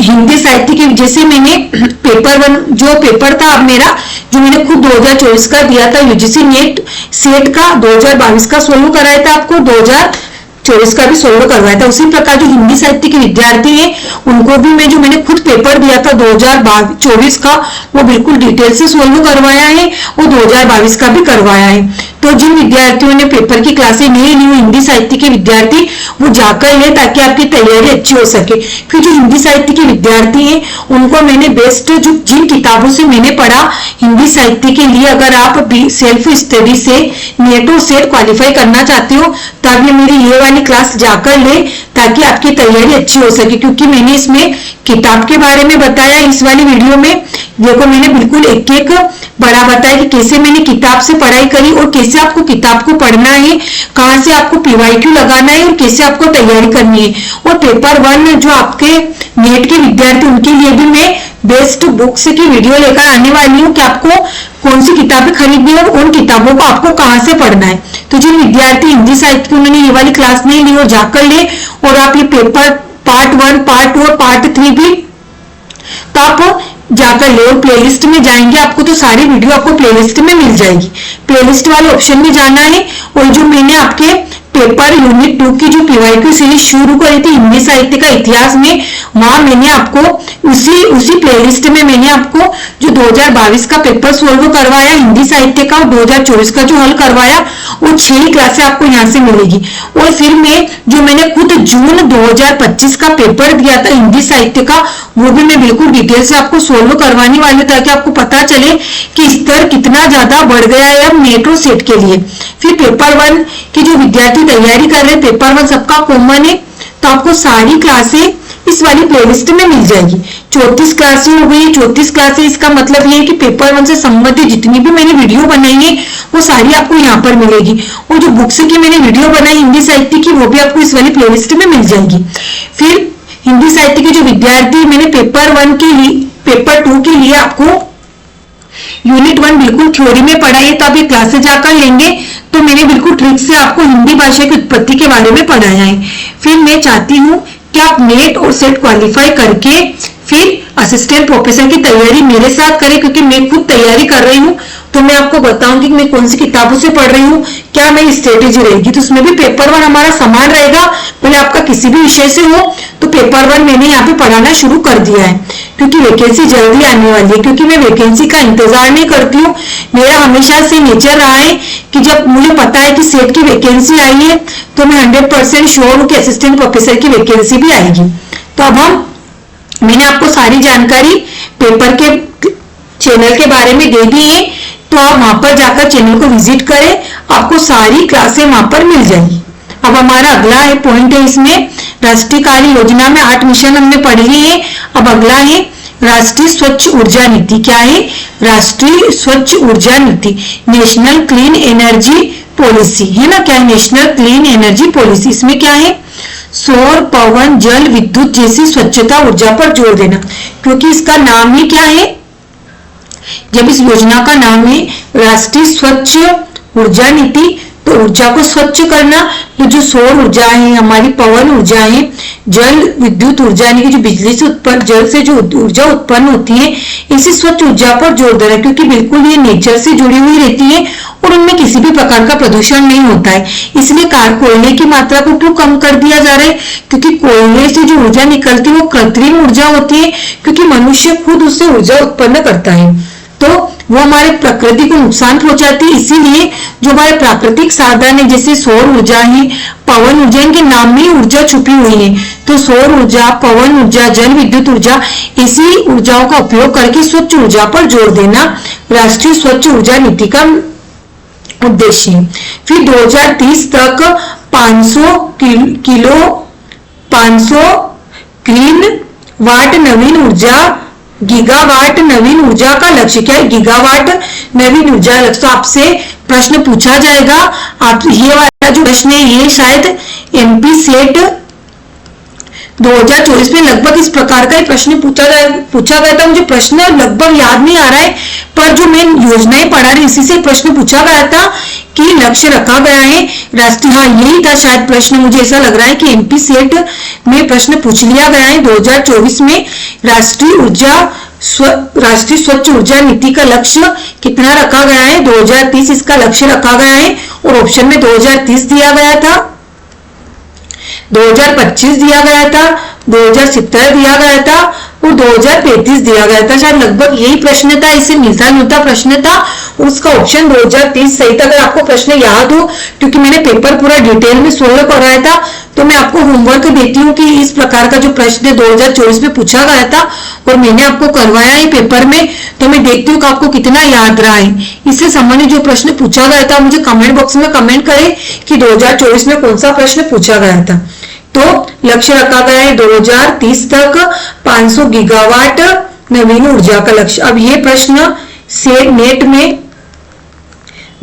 हिंदी साहित्य की, जैसे मैंने पेपर 1 जो पेपर था अब मेरा, जो मैंने खुद 2024 का दिया था, UGC नेट सेट का 2022 का सोल्व कराया था, आपको 2024 का भी सोल्व करवाया था। उसी प्रकार जो हिंदी साहित्य के विद्यार्थी हैं, उनको भी मैं जो मैंने खुद पेपर दिया था 2024 का, वो बिल्कुल डिटेल से सोल्व करवाया है, और 2022 का भी करवाया है। तो जिन विद्यार्थियों ने पेपर की क्लासें नहीं ली, हिंदी साहित्य के विद्यार्थी, वो जाकर ले ताकि आपकी तैयारी अच्छी हो सके। फिर जो हिंदी साहित्य के विद्यार्थी हैं उनको मैंने बेस्ट जो जिन किताबों से मैंने पढ़ा हिंदी साहित्य के लिए, अगर आप सेल्फ स्टडी से नेट और सेट क्वालिफाई करना चाहते हो तो आप मेरी ये वाली क्लास जाकर ले ताकि आपकी तैयारी अच्छी हो सके। क्योंकि मैंने इसमें किताब के बारे में बताया, इस वाली वीडियो में देखो मैंने बिल्कुल एक एक बड़ा बताया कि कैसे मैंने किताब से पढ़ाई करी और कैसे आपको किताब को पढ़ना है, कहां से आपको पीवाईक्यू लगाना है और कैसे आपको तैयारी करनी है। और पेपर 1 जो आपके नेट के विद्यार्थी उनके लिए भी मैं बेस्ट बुक्स की वीडियो लेकर आने वाली हूँ कि आपको कौन सी किताबें खरीदनी है और उन किताबों को आपको कहां से पढ़ना है। तो जिन विद्यार्थी हिंदी साहित्य की उन्होंने ये वाली क्लास नहीं ली और जाकर ले, और आप ये पेपर पार्ट 1, पार्ट 2 और पार्ट 3 भी तो आप जाकर ले, और प्लेलिस्ट में जाएंगे आपको तो सारी वीडियो आपको प्लेलिस्ट में मिल जाएगी। प्लेलिस्ट वाले ऑप्शन में जाना है और जो मैंने आपके पेपर यूनिट 2 की जो पीवाईक्यू सीरीज शुरू करी थी हिंदी साहित्य का इतिहास में, वहां मैंने आपको उसी प्लेलिस्ट में मैंने आपको जो 2022 का पेपर सोल्व करवाया हिंदी साहित्य का और 2024 का जो हल करवाया, वो 6 क्लासें आपको यहाँ से मिलेगी। और फिर मैंने खुद जून 2025 का पेपर दिया था हिंदी साहित्य का, वो भी मैं बिल्कुल डिटेल से आपको सोल्व करवाने वाली ताकि आपको पता चले कि स्तर कितना ज्यादा बढ़ गया है अब नेट और सेट के लिए। फिर पेपर 1 की जो विद्यार्थी तैयारी कर रहे हैं, पेपर 1 सबका कॉमन है, तो आपको सारी क्लासें इस वाली प्लेलिस्ट में मिल जाएगी। 34 क्लासें हो गई। 34 क्लासें इसका मतलब ये है कि पेपर 1 से संबंधित जितनी भी मैंने वीडियो बनाई है वो सारी आपको यहाँ पर मिलेगी। और जो बुक्स की मैंने वीडियो बनाई हिंदी साहित्य की, वो भी आपको इस वाली प्लेलिस्ट में मिल जाएगी। फिर हिंदी साहित्य के जो विद्यार्थी, मैंने पेपर 1 के लिए, पेपर 2 के लिए आपको यूनिट 1 बिल्कुल थ्योरी में पढ़ाई है, तो आप ये क्लासेस जाकर लेंगे तो मैंने बिल्कुल ट्रिक से आपको हिंदी भाषा की उत्पत्ति के बारे में पढ़ाया है। फिर मैं चाहती हूँ कि आप नेट और सेट क्वालिफाई करके फिर असिस्टेंट प्रोफेसर की तैयारी मेरे साथ करें, क्योंकि मैं खुद तैयारी कर रही हूँ तो मैं आपको बताऊंगी कि मैं कौन सी किताबों से पढ़ रही हूँ, क्या मेरी स्ट्रेटेजी रहेगी। तो उसमें भी पेपर 1 हमारा समान रहेगा, भले आपका किसी भी विषय से हो। तो पेपर 1 मैंने यहाँ पे पढ़ाना शुरू कर दिया है क्योंकि वैकेंसी जल्दी आने वाली है। क्योंकि मैं वैकेंसी का इंतजार नहीं करती हूँ, मेरा हमेशा से नेचर रहा है कि जब मुझे पता है कि सेट की वैकेंसी आई है तो मैं 100% श्योर हूँ कि असिस्टेंट प्रोफेसर की वैकेंसी भी आएगी। तो अब मैंने आपको सारी जानकारी पेपर के चैनल के बारे में दे दी है, तो आप वहां पर जाकर चैनल को विजिट करें, आपको सारी क्लासें वहां पर मिल जाएगी। अब हमारा अगला है पॉइंट है इसमें, राष्ट्रीय कार्य योजना में 8 मिशन हमने पढ़ लिए हैं। अब अगला है राष्ट्रीय स्वच्छ ऊर्जा नीति। क्या है? राष्ट्रीय स्वच्छ ऊर्जा नीति, नेशनल क्लीन एनर्जी पॉलिसी है ना। क्या है? National clean energy policy. इसमें क्या है? सौर, पवन, जल, विद्युत जैसी स्वच्छता ऊर्जा पर जोर देना। क्योंकि इसका नाम ही क्या है, जब इस योजना का नाम है राष्ट्रीय स्वच्छ ऊर्जा नीति, तो ऊर्जा को स्वच्छ करना, तो जो सौर ऊर्जा है, हमारी पवन ऊर्जा है, जल विद्युत ऊर्जा यानी कि जो बिजली से उत्पन्न, जल से जो ऊर्जा उत्पन्न होती है, इसी स्वच्छ ऊर्जा पर जोर देना। क्योंकि बिल्कुल ये नेचर से जुड़ी हुई रहती है और उनमें किसी भी प्रकार का प्रदूषण नहीं होता है। इसलिए कोयले की मात्रा को क्यों कम कर दिया जा रहा है? क्योंकि कोयले से जो ऊर्जा निकलती है वो कृत्रिम ऊर्जा होती है, क्योंकि मनुष्य खुद उससे ऊर्जा उत्पन्न करता है, तो वो हमारे प्रकृति को नुकसान पहुंचाती है। इसीलिए जो हमारे प्राकृतिक साधन है जैसे सौर ऊर्जा है, पवन ऊर्जा, इनके नाम में ऊर्जा छुपी हुई है। तो सौर ऊर्जा, पवन ऊर्जा, जल विद्युत ऊर्जा, इसी ऊर्जाओं का उपयोग करके स्वच्छ ऊर्जा पर जोर देना राष्ट्रीय स्वच्छ ऊर्जा नीति का उद्देश्य है। फिर 2030 तक 500 ग्रीन वाट नवीन ऊर्जा, गीगावाट नवीन ऊर्जा का लक्ष्य। क्या है? गीगावाट नवीन ऊर्जा लक्ष्य। तो आपसे प्रश्न पूछा जाएगा, आप ये वाला जो प्रश्न है ये शायद एमपी सेट 2024 में लगभग इस प्रकार का प्रश्न पूछा गया था। मुझे प्रश्न लगभग याद नहीं आ रहा है, पर जो मैं योजनाएं पढ़ा रही इसी से प्रश्न पूछा गया था कि लक्ष्य रखा गया है राष्ट्रीय, हाँ यही था शायद प्रश्न, मुझे ऐसा लग रहा है कि एमपी सेट में प्रश्न पूछ लिया गया है। 2024 में राष्ट्रीय स्वच्छ ऊर्जा नीति का लक्ष्य कितना रखा गया है? 2030 इसका लक्ष्य रखा गया है। और ऑप्शन में 2030 दिया गया था, 2025 दिया गया था, 2070 दिया गया था और 2035 दिया गया था। शायद लगभग यही प्रश्न था, इससे मिलता जुलता प्रश्न था उसका ऑप्शन 2030 सही था। अगर आपको प्रश्न याद हो, क्योंकि मैंने पेपर पूरा डिटेल में सोल्व कराया था, तो मैं आपको होमवर्क देती हूँ कि इस प्रकार का जो प्रश्न 2024 में पूछा गया था और मैंने आपको करवाया है पेपर में, तो मैं देखती हूँ कि आपको कितना याद रहा है। इससे संबंधित जो प्रश्न पूछा गया था मुझे कमेंट बॉक्स में कमेंट करें कि 2024 में कौन सा प्रश्न पूछा गया था। तो लक्ष्य रखा गया है 2030 तक 500 गीगावाट नवीन ऊर्जा का लक्ष्य। अब ये प्रश्न से नेट में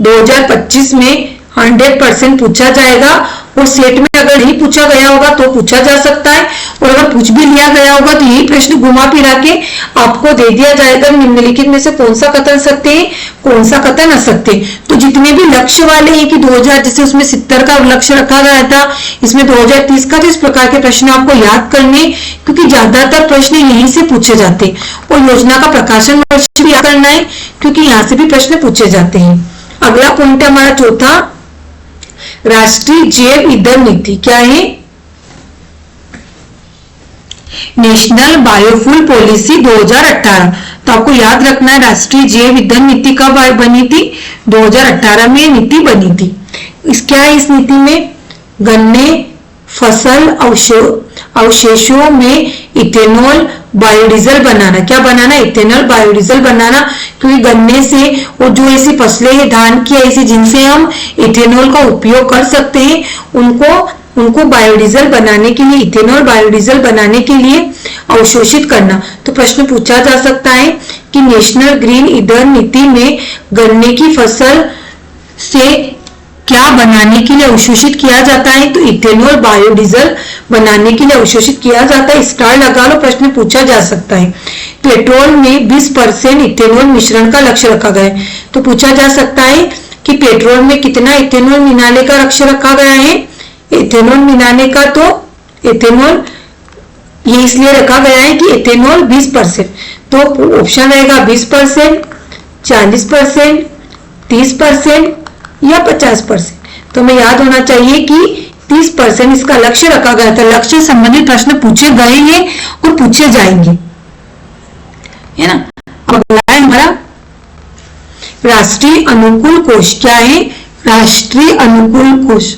2025 में 100% पूछा जाएगा, और सेट में अगर नहीं पूछा गया होगा तो पूछा जा सकता है, और अगर पूछ भी लिया गया होगा तो यही प्रश्न घुमा फिरा के आपको दे दिया जाएगा निम्नलिखित में से कौन सा कथन सत्य है, कौन सा कथन असत्य। तो जितने भी लक्ष्य वाले हैं कि 2000 जैसे उसमें 70 का लक्ष्य रखा गया था, इसमें 2030 का, तो इस प्रकार के प्रश्न आपको याद करने, क्योंकि ज्यादातर प्रश्न यहीं से पूछे जाते हैं। और योजना का प्रकाशन वर्ष भी याद करना है, क्योंकि यहाँ से भी प्रश्न पूछे जाते हैं। अगला पॉइंट है हमारा चौथा, राष्ट्रीय जैव ईंधन नीति क्या है? National biofuel policy 2018। तो आपको याद रखना है राष्ट्रीय जैव ईंधन नीति कब बनी थी? 2018 में नीति बनी थी। क्या है इस नीति में? गन्ने फसल अवशेषों में इथेनॉल बायोडीजल बनाना। क्या बनाना? इथेनॉल बायोडीजल बनाना, क्योंकि गन्ने से और जो ऐसी फसलें हैं धान की ऐसी जिनसे हम इथेनॉल का उपयोग कर सकते हैं, उनको बायोडीजल बनाने के लिए, इथेनॉल बायोडीजल बनाने के लिए अवशोषित करना। तो प्रश्न पूछा जा सकता है कि नेशनल ग्रीन ईंधन नीति में गन्ने की फसल से क्या बनाने के लिए अवशोषित किया जाता है? तो इथेनॉल बायोडीजल बनाने के लिए अवशोषित किया जाता है। स्टार लगा लो, प्रश्न पूछा जा सकता है। पेट्रोल में 20% इथेनॉल मिश्रण का लक्ष्य रखा गया है। तो पूछा जा सकता है कि पेट्रोल में कितना इथेनॉल मिलाने का लक्ष्य रखा गया है? इथेनॉल मिलाने का, तो इथेनॉल ये इसलिए रखा गया है कि इथेनॉल 20%, तो ऑप्शन रहेगा 20%, 40%, 30% या 50%। तो हमें याद होना चाहिए कि 30% इसका लक्ष्य रखा गया था। लक्ष्य संबंधित प्रश्न पूछे गए हैं और पूछे जाएंगे, है ना। अगला है हमारा राष्ट्रीय अनुकूल कोष। क्या है? राष्ट्रीय अनुकूल कोष,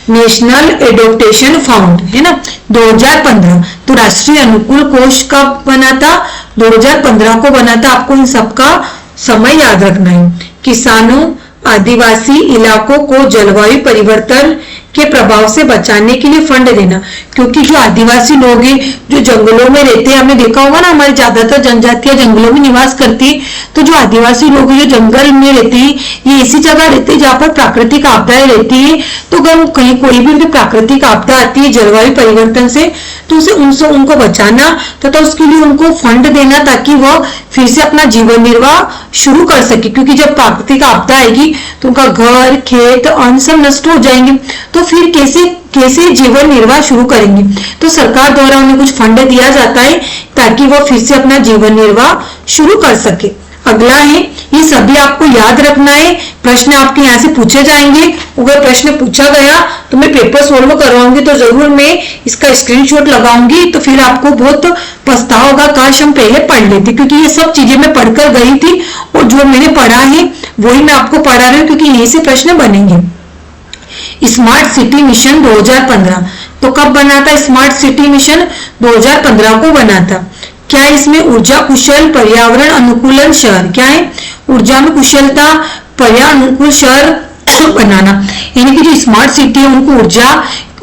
नेशनल एडोप्टेशन फंड, है ना, 2015। तो राष्ट्रीय अनुकूल कोष कब बना था? 2015 को बना था। आपको इन सबका समय याद रखना है। किसानों, आदिवासी इलाकों को जलवायु परिवर्तन के प्रभाव से बचाने के लिए फंड देना, क्योंकि जो आदिवासी लोग हैं जो जंगलों में रहते हैं, हमने देखा होगा ना हमारी ज्यादातर जनजातियां जंगलों में निवास करती है, तो जो आदिवासी लोग हैं जो जंगल में रहते हैं, ये ऐसी जगह रहते हैं जहाँ पर प्राकृतिक आपदाएं रहती है। तो अगर कहीं कोई भी प्राकृतिक आपदा आती है जलवायु परिवर्तन से, तो उनसे उनको बचाना तथा उसके लिए उनको फंड देना, ताकि वह फिर से अपना जीवन निर्वाह शुरू कर सके। क्योंकि जब प्राकृतिक आपदा आएगी तो उनका घर, खेत, अन्न सब नष्ट हो जाएंगे, तो फिर कैसे जीवन निर्वाह शुरू करेंगे। तो सरकार द्वारा उन्हें कुछ फंड दिया जाता है ताकि वह फिर से अपना जीवन निर्वाह शुरू कर सके। अगला है, ये सभी आपको याद रखना है, प्रश्न आपके यहाँ से पूछे जाएंगे। अगर प्रश्न पूछा गया तो मैं पेपर सोल्व करवाऊंगी, तो जरूर मैं इसका स्क्रीनशॉट लगाऊंगी। तो फिर आपको बहुत पछतावा होगा, काश हम पहले पढ़ लेते, क्योंकि ये सब चीजें मैं पढ़कर गई थी और जो मैंने पढ़ा है वही मैं आपको पढ़ा रही हूँ, क्योंकि यहीं से प्रश्न बनेंगे। स्मार्ट सिटी मिशन 2015, तो कब बना था स्मार्ट सिटी मिशन? 2015 को बना था। क्या इसमें ऊर्जा कुशल पर्यावरण अनुकूलन शहर, क्या है? ऊर्जा में कुशलता, पर्यावरण अनुकूल शहर बनाना, यानी कि जो स्मार्ट सिटी है उनको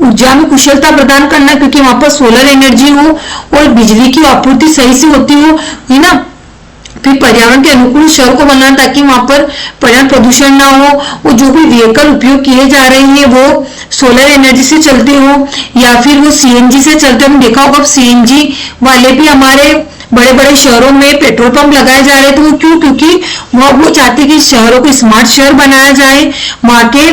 ऊर्जा में कुशलता प्रदान करना, क्योंकि वहां पर सोलर एनर्जी हो और बिजली की आपूर्ति सही से होती हो, है ना। फिर पर्यावरण के अनुकूल शहर को बनाना ताकि वहां पर पर्यावरण प्रदूषण ना हो, और जो भी व्हीकल उपयोग किए जा रहे हैं वो सोलर एनर्जी से चलते हो या फिर वो सीएनजी से चलते हो। हमने देखा होगा सीएनजी वाले भी हमारे बड़े बड़े शहरों में पेट्रोल पंप लगाए जा रहे थे। वो क्यों? क्योंकि वो चाहते कि शहरों को स्मार्ट शहर बनाया जाए, वहां के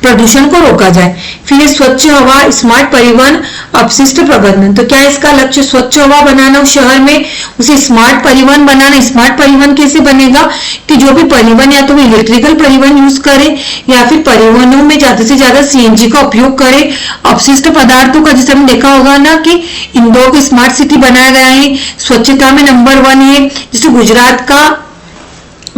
प्रदूषण को रोका जाए। फिर स्वच्छ हवा, स्मार्ट परिवहन, अपशिष्ट प्रबंधन। तो क्या इसका लक्ष्य स्वच्छ हवा बनाना उस शहर में, उसे स्मार्ट परिवहन बनाना। स्मार्ट परिवहन कैसे बनेगा कि जो भी परिवहन या तो वो इलेक्ट्रिकल परिवहन यूज करे या फिर परिवहनों में ज्यादा से ज्यादा सीएनजी का उपयोग करे। अपशिष्ट पदार्थों का, जैसे हमने देखा होगा ना कि इंदौर को स्मार्ट सिटी बनाया गया है, स्वच्छता में नंबर 1 है। जैसे गुजरात का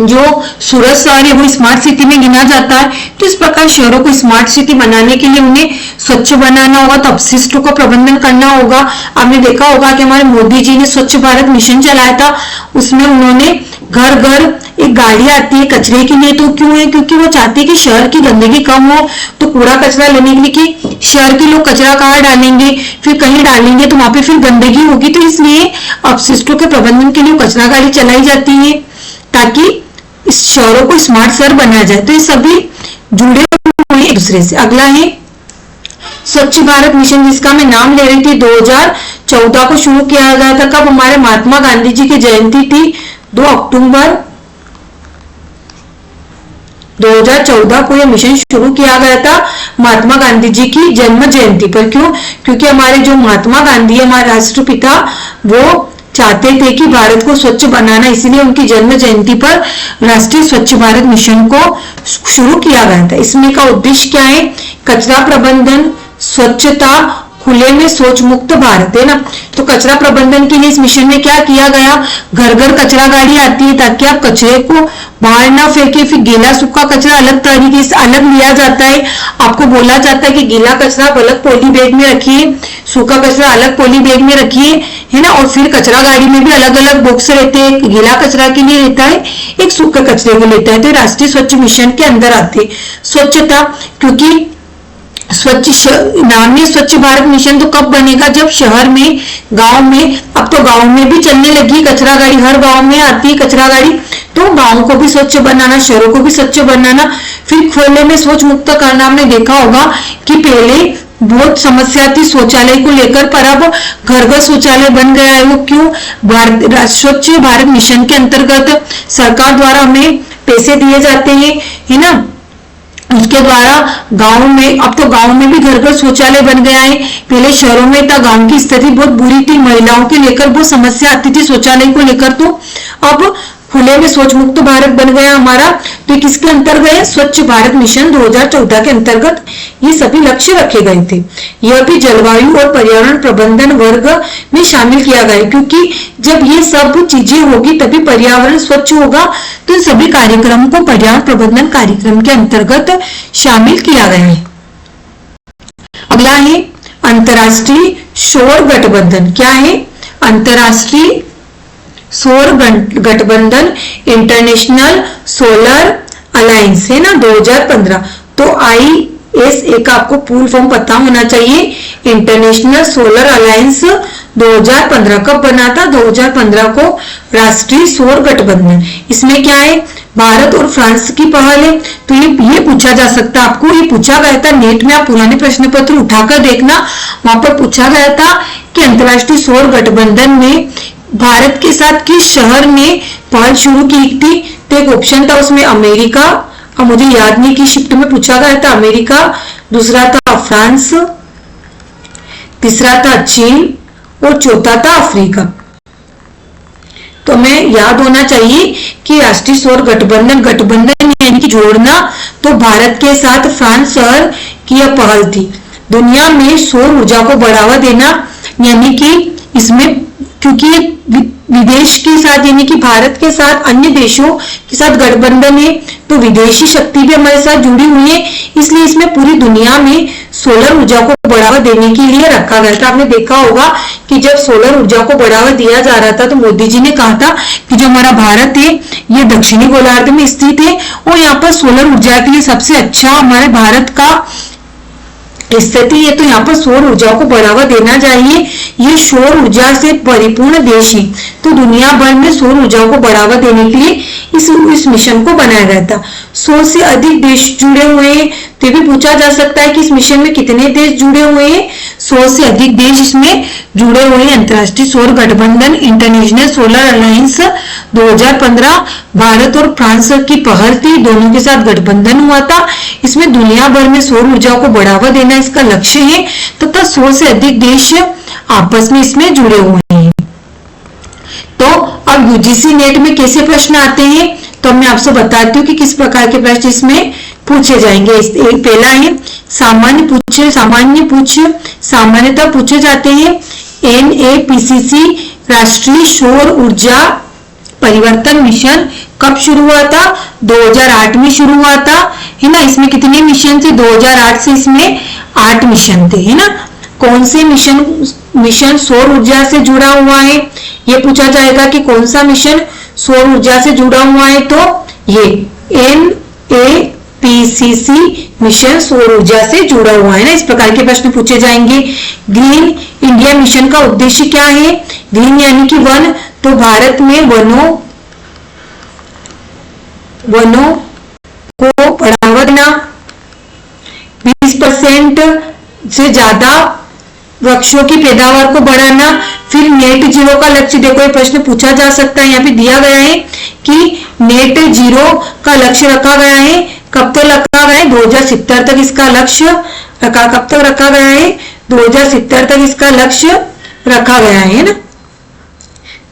जो सूरत शहर है वो स्मार्ट सिटी में गिना जाता है। तो इस प्रकार शहरों को स्मार्ट सिटी बनाने के लिए उन्हें स्वच्छ बनाना होगा, तो अपशिष्टों का प्रबंधन करना होगा। आपने देखा होगा कि हमारे मोदी जी ने स्वच्छ भारत मिशन चलाया था, उसमें उन्होंने घर घर एक गाड़ी आती है कचरे के लिए। तो क्यों है? क्योंकि वो चाहते हैं कि शहर की गंदगी कम हो। तो कूड़ा कचरा लेने के लिए कि शहर के लोग कचरा कहाँ डालेंगे, फिर कहीं डालेंगे तो वहां पे फिर गंदगी होगी। तो इसलिए अपशिष्टों के प्रबंधन के लिए कचरा गाड़ी चलाई जाती है ताकि इस शहरों को स्मार्ट शहर बनाया जाए। तो ये सभी जुड़े हुए हैं एक दूसरे से। अगला है स्वच्छ भारत मिशन, जिसका मैं नाम ले रही थी। 2014 को शुरू किया गया था। कब? हमारे महात्मा गांधी जी की जयंती थी 2 अक्टूबर 2014 को यह मिशन शुरू किया गया था महात्मा गांधी जी की जन्म जयंती पर। क्यों? क्योंकि हमारे जो महात्मा गांधी हमारे राष्ट्रपिता, वो चाहते थे कि भारत को स्वच्छ बनाना, इसीलिए उनकी जन्म जयंती पर राष्ट्रीय स्वच्छ भारत मिशन को शुरू किया गया था। इसमें का उद्देश्य क्या है? कचरा प्रबंधन, स्वच्छता, खुले में शौच मुक्त भारत, है ना। तो कचरा प्रबंधन के लिए इस मिशन में क्या किया गया? घर घर कचरा गाड़ी आती है ताकि आप कचरे को बाहर ना फेंके। फिर गीला सूखा कचरा अलग तरीके से अलग लिया जाता है। आपको बोला जाता है कि गीला कचरा आप अलग पॉली बैग में रखिए, सूखा कचरा अलग पॉली बैग में रखिए, है ना। और फिर कचरा गाड़ी में भी अलग अलग बॉक्स रहते हैं, एक गीला कचरा के लिए रहता है, एक सूखे कचरे के लिए रहता है। तो राष्ट्रीय स्वच्छ मिशन के अंदर आते। स्वच्छता, क्योंकि स्वच्छ नाम है स्वच्छ भारत मिशन, तो कब बनेगा? जब शहर में, गांव में, अब तो गांव में भी चलने लगी कचरा गाड़ी, हर गांव में आती है कचरा गाड़ी। तो गांव को भी स्वच्छ बनाना, शहरों को भी स्वच्छ बनाना। फिर खुले में शौच मुक्त करना। हमने देखा होगा कि पहले बहुत समस्या थी शौचालय को लेकर, पर अब घर घर शौचालय बन गया है। वो क्यों? स्वच्छ भारत मिशन के अंतर्गत सरकार द्वारा हमें पैसे दिए जाते हैं, है ना। उसके द्वारा गांव में, अब तो गांव में भी घर घर शौचालय बन गया है। पहले शहरों में था, गांव की स्थिति बहुत बुरी थी, महिलाओं के लेकर बहुत समस्या आती थी शौचालय को लेकर। तो अब खुले में शौच मुक्त भारत बन गया हमारा। तो किसके अंतर्गत है? स्वच्छ भारत मिशन 2014 के अंतर्गत ये सभी लक्ष्य रखे गए थे। यह भी जलवायु और पर्यावरण प्रबंधन वर्ग में शामिल किया गया, क्योंकि जब ये सब चीजें होगी तभी पर्यावरण स्वच्छ होगा। तो इन सभी कार्यक्रम को पर्यावरण प्रबंधन कार्यक्रम के अंतर्गत शामिल किया गया है। अगला है अंतरराष्ट्रीय सौर गठबंधन। क्या है? अंतरराष्ट्रीय सौर गठबंधन, इंटरनेशनल सोलर अलायंस, है ना, 2015। तो ISA का आपको फुल फॉर्म पता होना चाहिए। इंटरनेशनल सोलर अलायंस 2015 कब बना था? 2015 को राष्ट्रीय सौर गठबंधन। इसमें क्या है? भारत और फ्रांस की पहल है। तो ये पूछा जा सकता है आपको, ये पूछा गया था नेट में, आप पुराने प्रश्न पत्र उठाकर देखना, वहां पर पूछा गया था कि अंतरराष्ट्रीय सौर गठबंधन में भारत के साथ किस शहर ने पहल शुरू की थी। तो एक ऑप्शन था उसमें अमेरिका, अब मुझे याद नहीं कि शिफ्ट में पूछा गया था, अमेरिका, दूसरा था फ्रांस, तीसरा था चीन और चौथा था अफ्रीका। तो हमें याद होना चाहिए कि राष्ट्रीय सौर गठबंधन यानी कि जोड़ना, तो भारत के साथ फ्रांस शहर की यह पहल थी। दुनिया में सौर ऊर्जा को बढ़ावा देना, यानी कि इसमें क्योंकि विदेश के साथ यानी कि भारत के साथ अन्य देशों के साथ गठबंधन है, तो विदेशी शक्ति भी हमारे साथ जुड़ी हुई है, इसलिए इसमें पूरी दुनिया में सोलर ऊर्जा को बढ़ावा देने के लिए रखा गया था। आपने देखा होगा कि जब सोलर ऊर्जा को बढ़ावा दिया जा रहा था तो मोदी जी ने कहा था कि जो हमारा भारत है ये दक्षिणी गोलार्ध में स्थित है और यहाँ पर सोलर ऊर्जा के लिए सबसे अच्छा हमारे भारत का स्थिति है, तो यहाँ पर सौर ऊर्जा को बढ़ावा देना चाहिए। ये सौर ऊर्जा से परिपूर्ण देश है, तो दुनिया भर में सौर ऊर्जा को बढ़ावा देने के लिए इस मिशन को बनाया गया था। 100 से अधिक देश जुड़े हुए हैं। तो भी पूछा जा सकता है कि इस मिशन में कितने देश जुड़े हुए हैं? 100 से अधिक देश इसमें जुड़े हुए हैं। अंतरराष्ट्रीय सौर गठबंधन, इंटरनेशनल सोलर अलायंस 2015 भारत और फ्रांस की पहल थी, दोनों के साथ गठबंधन हुआ था। इसमें दुनिया भर में सौर ऊर्जा को बढ़ावा देना इसका लक्ष्य है तथा 100 से अधिक देश आपस में इसमें जुड़े हुए हैं। तो अब यूजीसी नेट में कैसे प्रश्न आते हैं, तो मैं आपसे बताती हूँ कि किस प्रकार के प्रश्न इसमें पूछे जाएंगे। पहला है सामान्यतः पूछे जाते हैं। NAPCC राष्ट्रीय सौर ऊर्जा परिवर्तन मिशन कब शुरू हुआ था? 2008 में शुरू हुआ था, है ना। इसमें कितने मिशन थे? 2008 से इसमें 8 मिशन थे, है ना। कौन से मिशन सौर ऊर्जा से जुड़ा हुआ है, ये पूछा जाएगा कि कौन सा मिशन सौर ऊर्जा से जुड़ा हुआ है। तो ये NAPCC मिशन सौर ऊर्जा से जुड़ा हुआ है ना। इस प्रकार के प्रश्न पूछे जाएंगे। ग्रीन इंडिया मिशन का उद्देश्य क्या है? ग्रीन यानी कि वन, तो भारत में वनों को बढ़ावा देना, 20% से ज्यादा वृक्षों की पैदावार को बढ़ाना। फिर नेट जीरो का लक्ष्य, देखो ये प्रश्न पूछा जा सकता है, यहाँ पे दिया गया है कि नेट जीरो का लक्ष्य रखा गया है। कब तक रखा गया है? 2070 तक इसका लक्ष्य रखा। कब तक रखा गया है? 2070 तक इसका लक्ष्य रखा गया है ना।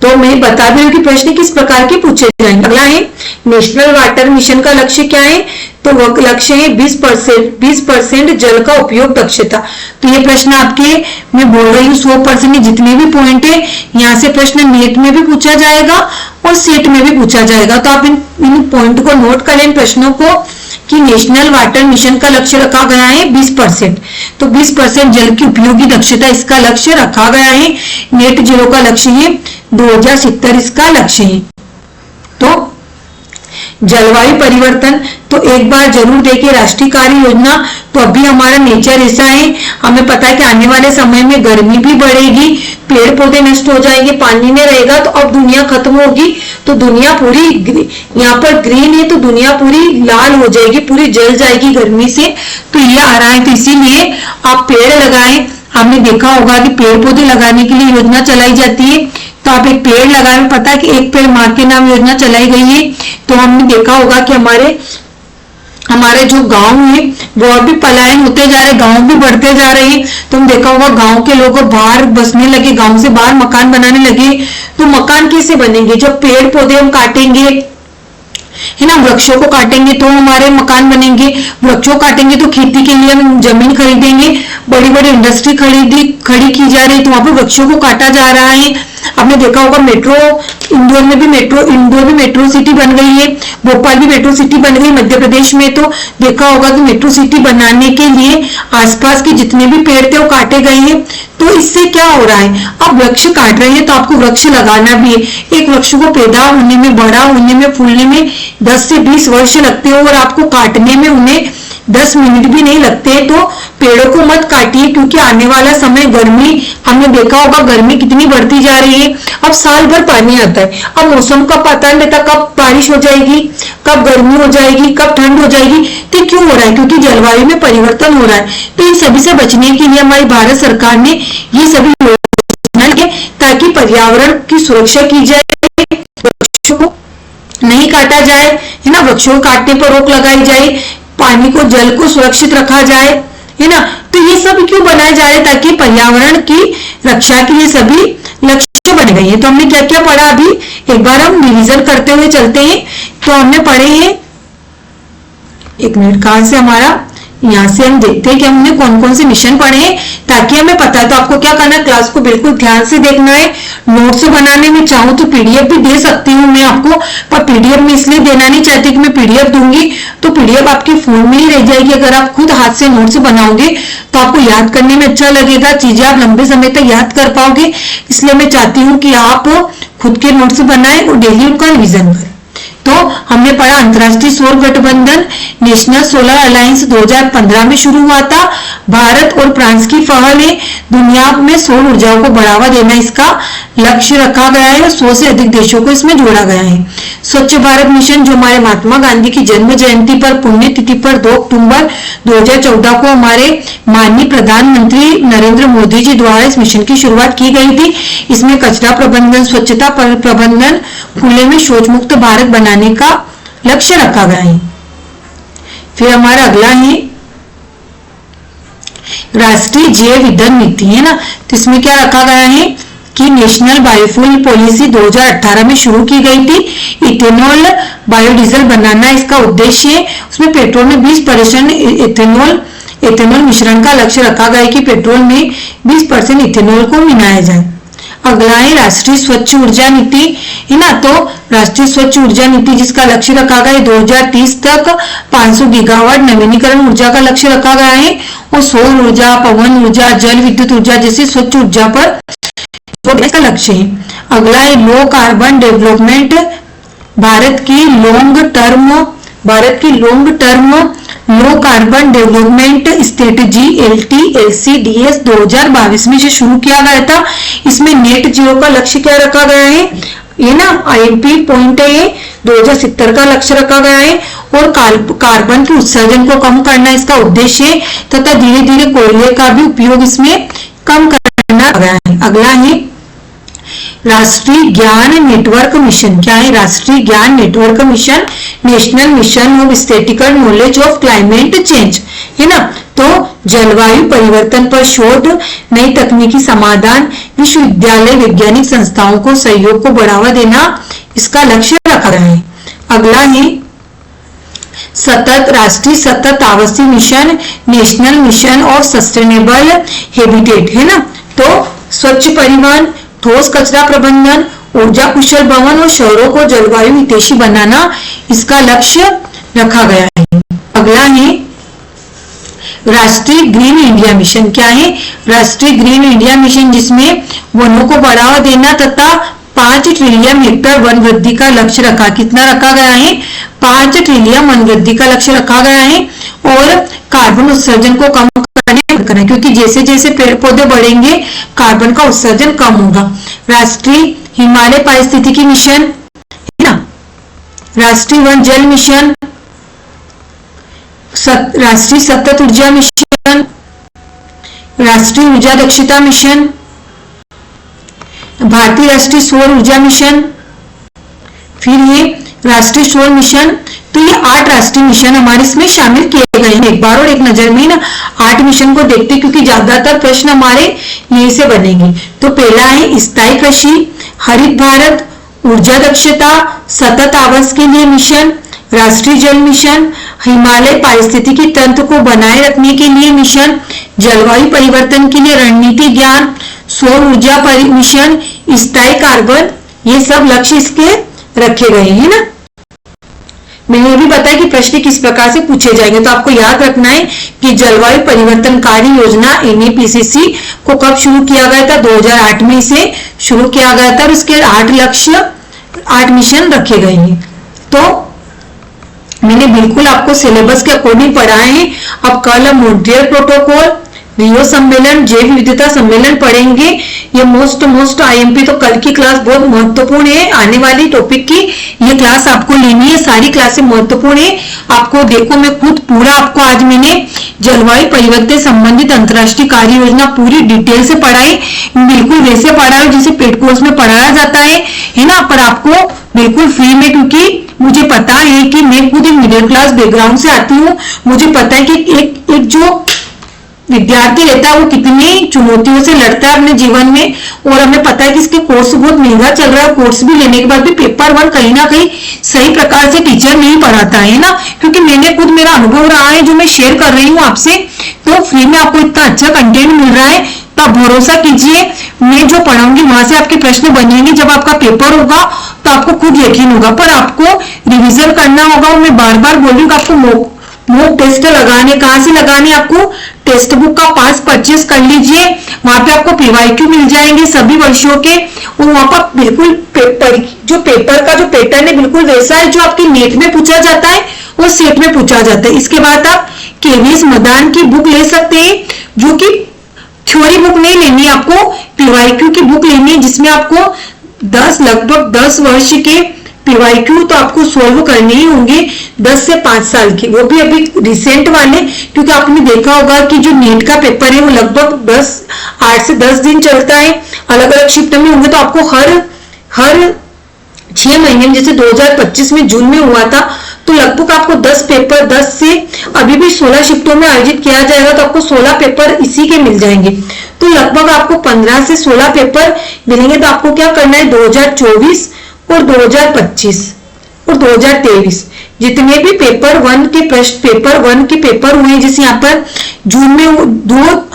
तो मैं बता दूं कि प्रश्न किस प्रकार के पूछे जाएंगे। अगला है नेशनल वाटर मिशन का लक्ष्य क्या है? तो वह लक्ष्य है 20% जल का उपयोग दक्षता। तो ये प्रश्न आपके, मैं बोल रही हूँ 100% जितने भी पॉइंट है यहाँ से प्रश्न नेट में भी पूछा जाएगा और सेट में भी पूछा जाएगा। तो आप इन पॉइंट को नोट करें, इन प्रश्नों को, कि नेशनल वाटर मिशन का लक्ष्य रखा गया है 20%। तो 20% जल की उपयोगी दक्षता इसका लक्ष्य रखा गया है। नेट जीरो का लक्ष्य है 2070 इसका लक्ष्य है। तो जलवायु परिवर्तन तो एक बार जरूर देखिए राष्ट्रीय कार्य योजना। तो अभी हमारा नेचर ऐसा है, हमें पता है कि आने वाले समय में गर्मी भी बढ़ेगी, पेड़ पौधे नष्ट हो जाएंगे, पानी नहीं रहेगा, तो अब दुनिया खत्म होगी। तो दुनिया पूरी, यहाँ पर ग्रीन है तो दुनिया पूरी लाल हो जाएगी, पूरी जल जाएगी गर्मी से। तो ये आ रहा है, तो इसीलिए आप पेड़ लगाएं। आपने देखा होगा कि पेड़ पौधे लगाने के लिए योजना चलाई जाती है, तो आप एक पेड़ लगाएं। पता है कि एक पेड़ मां के नाम योजना चलाई गई है। तो हमने देखा होगा कि हमारे जो गांव है वो अभी पलायन होते जा रहे, गांव भी बढ़ते जा रहे हैं। तो हम देखा होगा गांव के लोग बाहर बसने लगे, गांव से बाहर मकान बनाने लगे। तो मकान कैसे बनेंगे? जब पेड़ पौधे हम काटेंगे, है ना, वृक्षों को काटेंगे तो हमारे मकान बनेंगे। वृक्षों काटेंगे तो खेती के लिए हम जमीन खरीदेंगे। बड़ी बड़ी इंडस्ट्री खड़ी की जा रही है, तो वहां पर वृक्षों को काटा जा रहा है। आपने देखा होगा मेट्रो, इंदौर में भी मेट्रो सिटी बन गई है, भोपाल भी मेट्रो सिटी बन गई मध्य प्रदेश में। तो देखा होगा कि मेट्रो सिटी बनाने के लिए आसपास के जितने भी पेड़ थे वो काटे गए हैं। तो इससे क्या हो रहा है? अब वृक्ष काट रहे हैं तो आपको वृक्ष लगाना भी है। एक वृक्ष को पैदा होने में, बड़ा होने में, फूलने में 10 से 20 वर्ष लगते हैं और आपको काटने में उन्हें 10 मिनट भी नहीं लगते। तो पेड़ों को मत काटिए, क्योंकि आने वाला समय गर्मी, हमने देखा होगा गर्मी कितनी बढ़ती जा रही है। अब साल भर पानी आता है, अब मौसम का पता नहीं रहता, कब बारिश हो जाएगी, कब गर्मी हो जाएगी, कब ठंड हो जाएगी। तो क्यों हो रहा है? क्योंकि जलवायु में परिवर्तन हो रहा है। तो इन सभी से बचने के लिए हमारी भारत सरकार ने ये सभी योजना ली ताकि पर्यावरण की सुरक्षा की जाए, वृक्षों को नहीं काटा जाए, है ना, वृक्षों को काटने पर रोक लगाई जाए, पानी को, जल को सुरक्षित रखा जाए, है ना। तो ये सब क्यों बनाए जा रहे हैं? ताकि पर्यावरण की रक्षा के लिए सभी लक्ष्य बने गए हैं। तो हमने क्या क्या पढ़ा, अभी एक बार हम रिवीजन करते हुए चलते हैं। तो हमने पढ़े हैं, एक मिनट, कहां से हमारा, यहाँ से हम देखते हैं कि हमने कौन कौन से मिशन पढ़े हैं, ताकि हमें पता है। तो आपको क्या करना है, क्लास को बिल्कुल ध्यान से देखना है। नोट्स बनाने में चाहूँ तो पीडीएफ भी दे सकती हूँ मैं आपको, पर पीडीएफ में इसलिए देना नहीं चाहती कि मैं पीडीएफ दूंगी तो पीडीएफ आपके फोन में ही रह जाएगी। अगर आप खुद हाथ से नोट्स बनाओगे तो आपको याद करने में अच्छा लगेगा, चीजें आप लंबे समय तक याद कर पाओगे। इसलिए मैं चाहती हूँ कि आप खुद के नोट्स बनाएं और डेली उनका रिविजन करें। तो हमने पढ़ा अंतर्राष्ट्रीय सौर गठबंधन नेशनल सोलर अलायंस 2015 में शुरू हुआ था। भारत और फ्रांस की पहल है, दुनिया में सौर ऊर्जा को बढ़ावा देना इसका लक्ष्य रखा गया है और 100 से अधिक देशों को इसमें जोड़ा गया है। स्वच्छ भारत मिशन जो हमारे महात्मा गांधी की जन्म जयंती पर पुण्यतिथि पर 2 अक्टूबर 2014 को हमारे माननीय प्रधानमंत्री नरेंद्र मोदी जी द्वारा इस मिशन की शुरुआत की गई थी। इसमें कचरा प्रबंधन, स्वच्छता प्रबंधन, खुले में शौच मुक्त भारत बनाने का लक्ष्य रखा गया है। फिर हमारा अगला है राष्ट्रीय जैव ईंधन नीति, है ना। तो इसमें क्या रखा गया है कि नेशनल बायोफ्यूल पॉलिसी 2018 में शुरू की गई थी। इथेनॉल बायोडीजल बनाना इसका उद्देश्य है। उसमें पेट्रोल में 20% इथेनॉल मिश्रण का लक्ष्य रखा गया है कि पेट्रोल में 20% इथेनॉल को मिलाया जाए। अगला है राष्ट्रीय स्वच्छ ऊर्जा नीति, है ना। तो राष्ट्रीय स्वच्छ ऊर्जा नीति जिसका लक्ष्य रखा गया है 2030 तक 500 गीगावाट नवीनीकरण ऊर्जा का लक्ष्य रखा गया है और सौर ऊर्जा, पवन ऊर्जा, जल विद्युत ऊर्जा जैसी स्वच्छ ऊर्जा पर का लक्ष्य है। अगला है लो कार्बन डेवलपमेंट, भारत की long term low carbon development strategy LTLCDS 2022 में से शुरू किया गया था। इसमें नेट जीरो का लक्ष्य क्या रखा गया है, ये ना IMP पॉइंट है, 2070 का लक्ष्य रखा गया है और कार्बन के उत्सर्जन को कम करना इसका उद्देश्य है तथा धीरे धीरे कोयले का भी उपयोग इसमें कम करना गया है। अगला है राष्ट्रीय ज्ञान नेटवर्क मिशन। क्या है राष्ट्रीय ज्ञान network mission? National mission of statistical knowledge of climate change, है ना। तो जलवायु परिवर्तन पर शोध, नई तकनीकी समाधान, विश्वविद्यालय वैज्ञानिक संस्थाओं को सहयोग को बढ़ावा देना इसका लक्ष्य रखा गया है। अगला है राष्ट्रीय सतत आवासीय mission, national mission of sustainable habitat, है ना। तो स्वच्छ परिवहन, ठोस कचरा प्रबंधन, ऊर्जा कुशल भवन और शहरों को जलवायु हितैषी बनाना इसका लक्ष्य रखा गया है। अगला है राष्ट्रीय ग्रीन इंडिया मिशन। क्या है राष्ट्रीय ग्रीन इंडिया मिशन? जिसमें वनों को बढ़ावा देना तथा 5 ट्रिलियन हेक्टेयर वन वृद्धि का लक्ष्य रखा। कितना रखा गया है? 5 ट्रिलियन वन वृद्धि का लक्ष्य रखा गया है और कार्बन उत्सर्जन को कम करना, क्योंकि जैसे जैसे पेड़ पौधे बढ़ेंगे कार्बन का उत्सर्जन कम होगा। राष्ट्रीय हिमालय पारिस्थितिकी मिशन, है ना। राष्ट्रीय वन जल मिशन, राष्ट्रीय सतत ऊर्जा मिशन, राष्ट्रीय ऊर्जा दक्षता मिशन, भारतीय राष्ट्रीय सौर ऊर्जा मिशन, फिर ये राष्ट्रीय सौर मिशन। तो ये 8 राष्ट्रीय मिशन हमारे इसमें शामिल किए गए हैं। एक बार और एक नजर में ना 8 मिशन को देखते हैं क्योंकि ज्यादातर प्रश्न हमारे यहीं से बनेंगे। तो पहला है स्थायी कृषि, हरित भारत, ऊर्जा दक्षता, सतत आवास के लिए मिशन, राष्ट्रीय जल मिशन, हिमालय पारिस्थितिकी तंत्र को बनाए रखने के लिए मिशन, जलवायु परिवर्तन के लिए रणनीति ज्ञान, सौर ऊर्जा मिशन, स्थायी कार्बन, ये सब लक्ष्य इसके रखे गए हैं ना। मैंने भी बताया कि प्रश्न किस प्रकार से पूछे जाएंगे। तो आपको याद रखना है कि जलवायु परिवर्तनकारी योजना NEPCC को कब शुरू किया गया था? 2008 में इसे शुरू किया गया था और इसके 8 लक्ष्य 8 मिशन रखे गए हैं। तो मैंने बिल्कुल आपको सिलेबस के अकॉर्डिंग पढ़ाए हैं। अब कल हम मॉन्ट्रियल प्रोटोकॉल, रियो सम्मेलन, जैव विविधता सम्मेलन पढ़ेंगे। ये मोस्ट IMP, तो कल की क्लास बहुत महत्वपूर्ण है। आने वाली टॉपिक की ये क्लास आपको लेनी है, सारी क्लासें महत्वपूर्ण है। आपको देखो मैं खुद पूरा आपको आज मैंने जलवायु परिवर्तन संबंधित अंतर्राष्ट्रीय कार्य योजना पूरी डिटेल से पढ़ाई, बिल्कुल वैसे पढ़ाया जैसे पेड कोर्स में पढ़ाया जाता है ना। पर आपको बिल्कुल फ्री में, क्योंकि मुझे पता है कि मैं खुद मिडिल क्लास बैकग्राउंड से आती हूँ। मुझे पता है कि एक जो विद्यार्थी रहता है वो कितनी चुनौतियों से लड़ता है अपने जीवन में, और हमें पता है कि इसके कोर्स बहुत महंगा चल रहा है। कोर्स भी लेने के बाद भी पेपर 1 कहीं ना कहीं सही प्रकार से टीचर नहीं पढ़ाता है ना, क्योंकि मैंने खुद मेरा अनुभव रहा है जो मैं शेयर कर रही हूँ आपसे। तो फ्री में आपको इतना अच्छा कंटेंट मिल रहा है तो आप भरोसा कीजिए, मैं जो पढ़ाऊंगी वहां से आपके प्रश्न बनेंगे। जब आपका पेपर होगा तो आपको खुद यकीन होगा, पर आपको रिविजन करना होगा। और मैं बार बार बोल रही हूँ आपको मॉक टेस्ट लगाने, कहां से लगाने, आपको टेक्स्ट बुक का पास परचेस कर लीजिए, वहां पे आपको पीवाईक्यू मिल जाएंगे सभी वर्षों के, और वहां पर बिल्कुल पेपर का जो पैटर्न है बिल्कुल वैसा है जो आपके नेट में पूछा जाता है और सेट में पूछा जाता है। इसके बाद आप केवीएस मदान की बुक ले सकते हैं, जो कि थ्योरी बुक नहीं लेनी है, आपको पीवाईक्यू की बुक लेनी है, जिसमें आपको लगभग 10 वर्ष के पीवाईक्यू तो आपको सोल्व करने ही होंगे, 10 से 5 साल के, वो भी अभी रिसेंट वाले, क्योंकि आपने देखा होगा कि जो नेट का पेपर है वो लगभग 8 से 10 दिन चलता है, अलग अलग शिफ्ट में होंगे, तो आपको हर 6 महीने में, जैसे 2025 में जून में हुआ था, तो लगभग आपको 10 पेपर, 10 से अभी भी 16 शिफ्टों में आयोजित किया जाएगा, तो आपको 16 पेपर इसी के मिल जाएंगे, तो लगभग आपको 15 से 16 पेपर मिलेंगे। तो आपको क्या करना है, 2024 और 2025 और 2023 जितने भी पेपर 1 के पेपर हुए, जैसे यहाँ पर जून में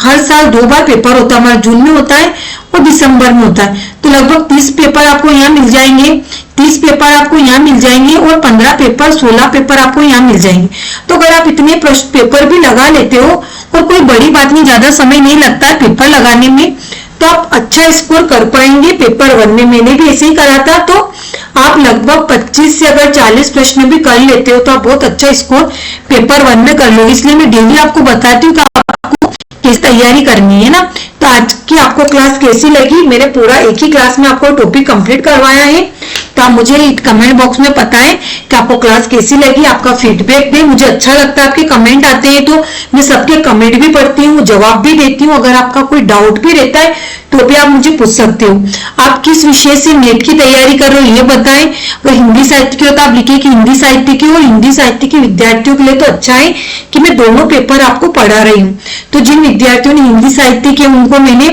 हर साल 2 बार पेपर होता है, हमारा जून में होता है और दिसंबर में होता है, तो लगभग 30 पेपर आपको यहाँ मिल जाएंगे, 30 पेपर आपको यहाँ मिल जाएंगे और 15 पेपर 16 पेपर आपको यहाँ मिल जाएंगे। तो अगर आप इतने पेपर भी लगा लेते हो, और कोई बड़ी बात नहीं, ज्यादा समय नहीं लगता है पेपर लगाने में, तो आप अच्छा स्कोर कर पाएंगे पेपर 1 में। मैंने भी ऐसे ही करा था, तो आप लगभग 25 से अगर 40 प्रश्न भी कर लेते हो तो आप बहुत अच्छा स्कोर पेपर 1 में कर लो। इसलिए मैं डेली आपको बताती हूँ कि आपको कैसे तैयारी करनी है ना। तो आज की आपको क्लास कैसी लगी, मेरे पूरा एक ही क्लास में आपको टॉपिक कंप्लीट करवाया है, तो आप मुझे कमेंट बॉक्स में बताएं कि आपको क्लास कैसी लगी, आपका फीडबैक दें। मुझे अच्छा लगता है आपके कमेंट आते हैं, तो मैं सबके कमेंट भी पढ़ती हूँ, जवाब भी देती हूँ। अगर आपका कोई डाउट भी रहता है तो भी आप मुझे पूछ सकते हो। आप किस विषय से नेट की तैयारी कर रहे हो ये बताएं। अगर हिंदी साहित्य की हो तो आप लिखिए कि हिंदी साहित्य की, और हिंदी साहित्य के विद्यार्थियों के लिए तो अच्छा है कि मैं दोनों पेपर आपको पढ़ा रही हूँ। तो जिन विद्यार्थियों ने हिंदी साहित्य के, उनको मैंने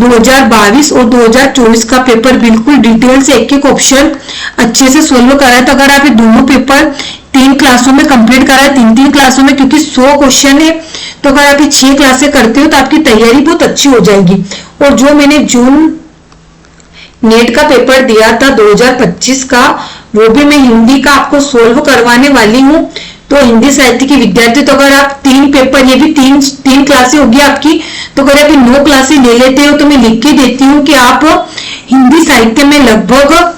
2022 और 2024 का पेपर बिल्कुल डिटेल से एक एक ऑप्शन अच्छे से सोल्व करा है। तो अगर आप ये दोनों पेपर 3 क्लासों में कंप्लीट करा है, 3-3 क्लासों में, क्योंकि 100 क्वेश्चन है, तो अगर आप ये 6 क्लासें करते हो तो आपकी तैयारी बहुत अच्छी हो जाएगी। और जो मैंने जून नेट का पेपर दिया था 2025 का, वो भी मैं हिंदी का आपको सोल्व करवाने वाली हूँ। तो हिंदी साहित्य के विद्यार्थी, तो अगर आप 3 पेपर, ये भी 3 क्लासें होगी आपकी, तो अगर आप 9 क्लासें ले लेते हो तो मैं लिख के देती हूँ कि आप हिंदी साहित्य में लगभग,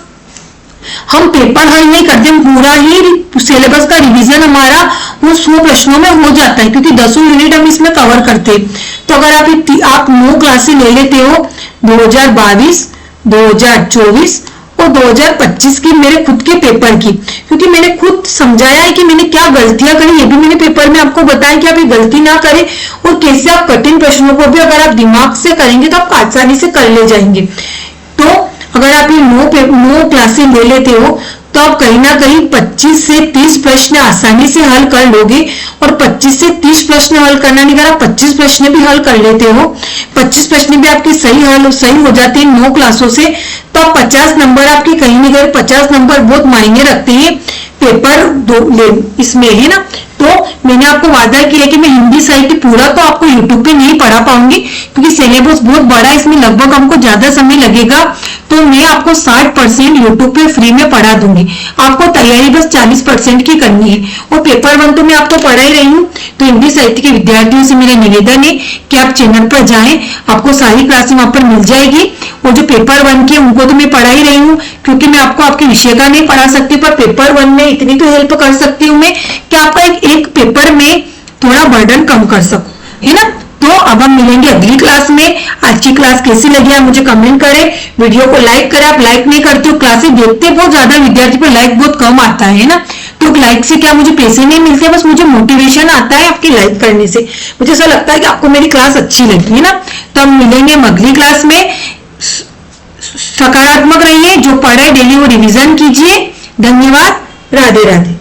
हम पेपर हल नहीं करते, हम पूरा ही सिलेबस का रिवीजन हमारा वो 100 प्रश्नों में हो जाता है, क्योंकि 10 यूनिट हम इसमें कवर करते हैं। तो अगर आप 9 क्लासें ले लेते हो 2022, 2024 और 2025 की, मेरे खुद के पेपर की, क्योंकि मैंने खुद समझाया है कि मैंने क्या गलतियां करी, ये भी मैंने पेपर में आपको बताया कि आप ये गलती ना करें, और कैसे आप कठिन प्रश्नों को भी अगर आप दिमाग से करेंगे तो आप आसानी से कर ले जाएंगे। तो अगर आप ये 9 क्लासें ले लेते हो तो आप कहीं ना कहीं 25 से 30 प्रश्न आसानी से हल कर लोगे। और 25 से 30 प्रश्न हल करना नहीं, अगर आप 25 प्रश्न भी हल कर लेते हो, 25 प्रश्न भी आपके सही हो जाते हैं 9 क्लासों से, तो आप 50 नंबर आपके कहीं नहीं गए। 50 नंबर बहुत मायने रखते हैं पेपर इसमें, है ना। तो मैंने आपको वादा किया कि मैं हिंदी साहित्य पूरा तो आपको यूट्यूब पे नहीं पढ़ा पाऊंगी, क्योंकि सिलेबस बहुत बड़ा है, इसमें लगभग हमको ज्यादा समय लगेगा। तो मैं आपको 60% यूट्यूब पे फ्री में पढ़ा दूंगी, आपको तैयारी बस 40% की करनी है। और पेपर 1 तो मैं आपको पढ़ा ही रही हूँ। तो हिंदी साहित्य के विद्यार्थियों से मेरा निवेदन है कि आप चैनल पर जाएं, आपको सारी क्लासें वहां पर मिल जाएगी। और जो पेपर 1 के, उनको तो मैं पढ़ा ही रही हूँ, क्योंकि मैं आपको आपके विषय का नहीं पढ़ा सकती, पर पेपर 1 में इतनी तो हेल्प कर सकती हूँ मैं कि आपका एक पेपर में थोड़ा बर्डन कम कर सकूं, है ना। तो अब हम मिलेंगे अगली क्लास में। आज की क्लास कैसी लगी आप मुझे कमेंट करें, वीडियो को लाइक करें। आप लाइक नहीं करते हो, क्लासेस देखते बहुत ज्यादा विद्यार्थी, पर लाइक बहुत कम आता है ना। तो लाइक से क्या, मुझे पैसे नहीं मिलते, बस मुझे मोटिवेशन आता है आपके लाइक करने से। मुझे ऐसा लगता है कि आपको मेरी क्लास अच्छी लगी, है ना। तो हम मिलेंगे अगली क्लास में। सकारात्मक रहिए, जो पढ़े डेली वो रिविजन कीजिए। धन्यवाद, राधे राधे।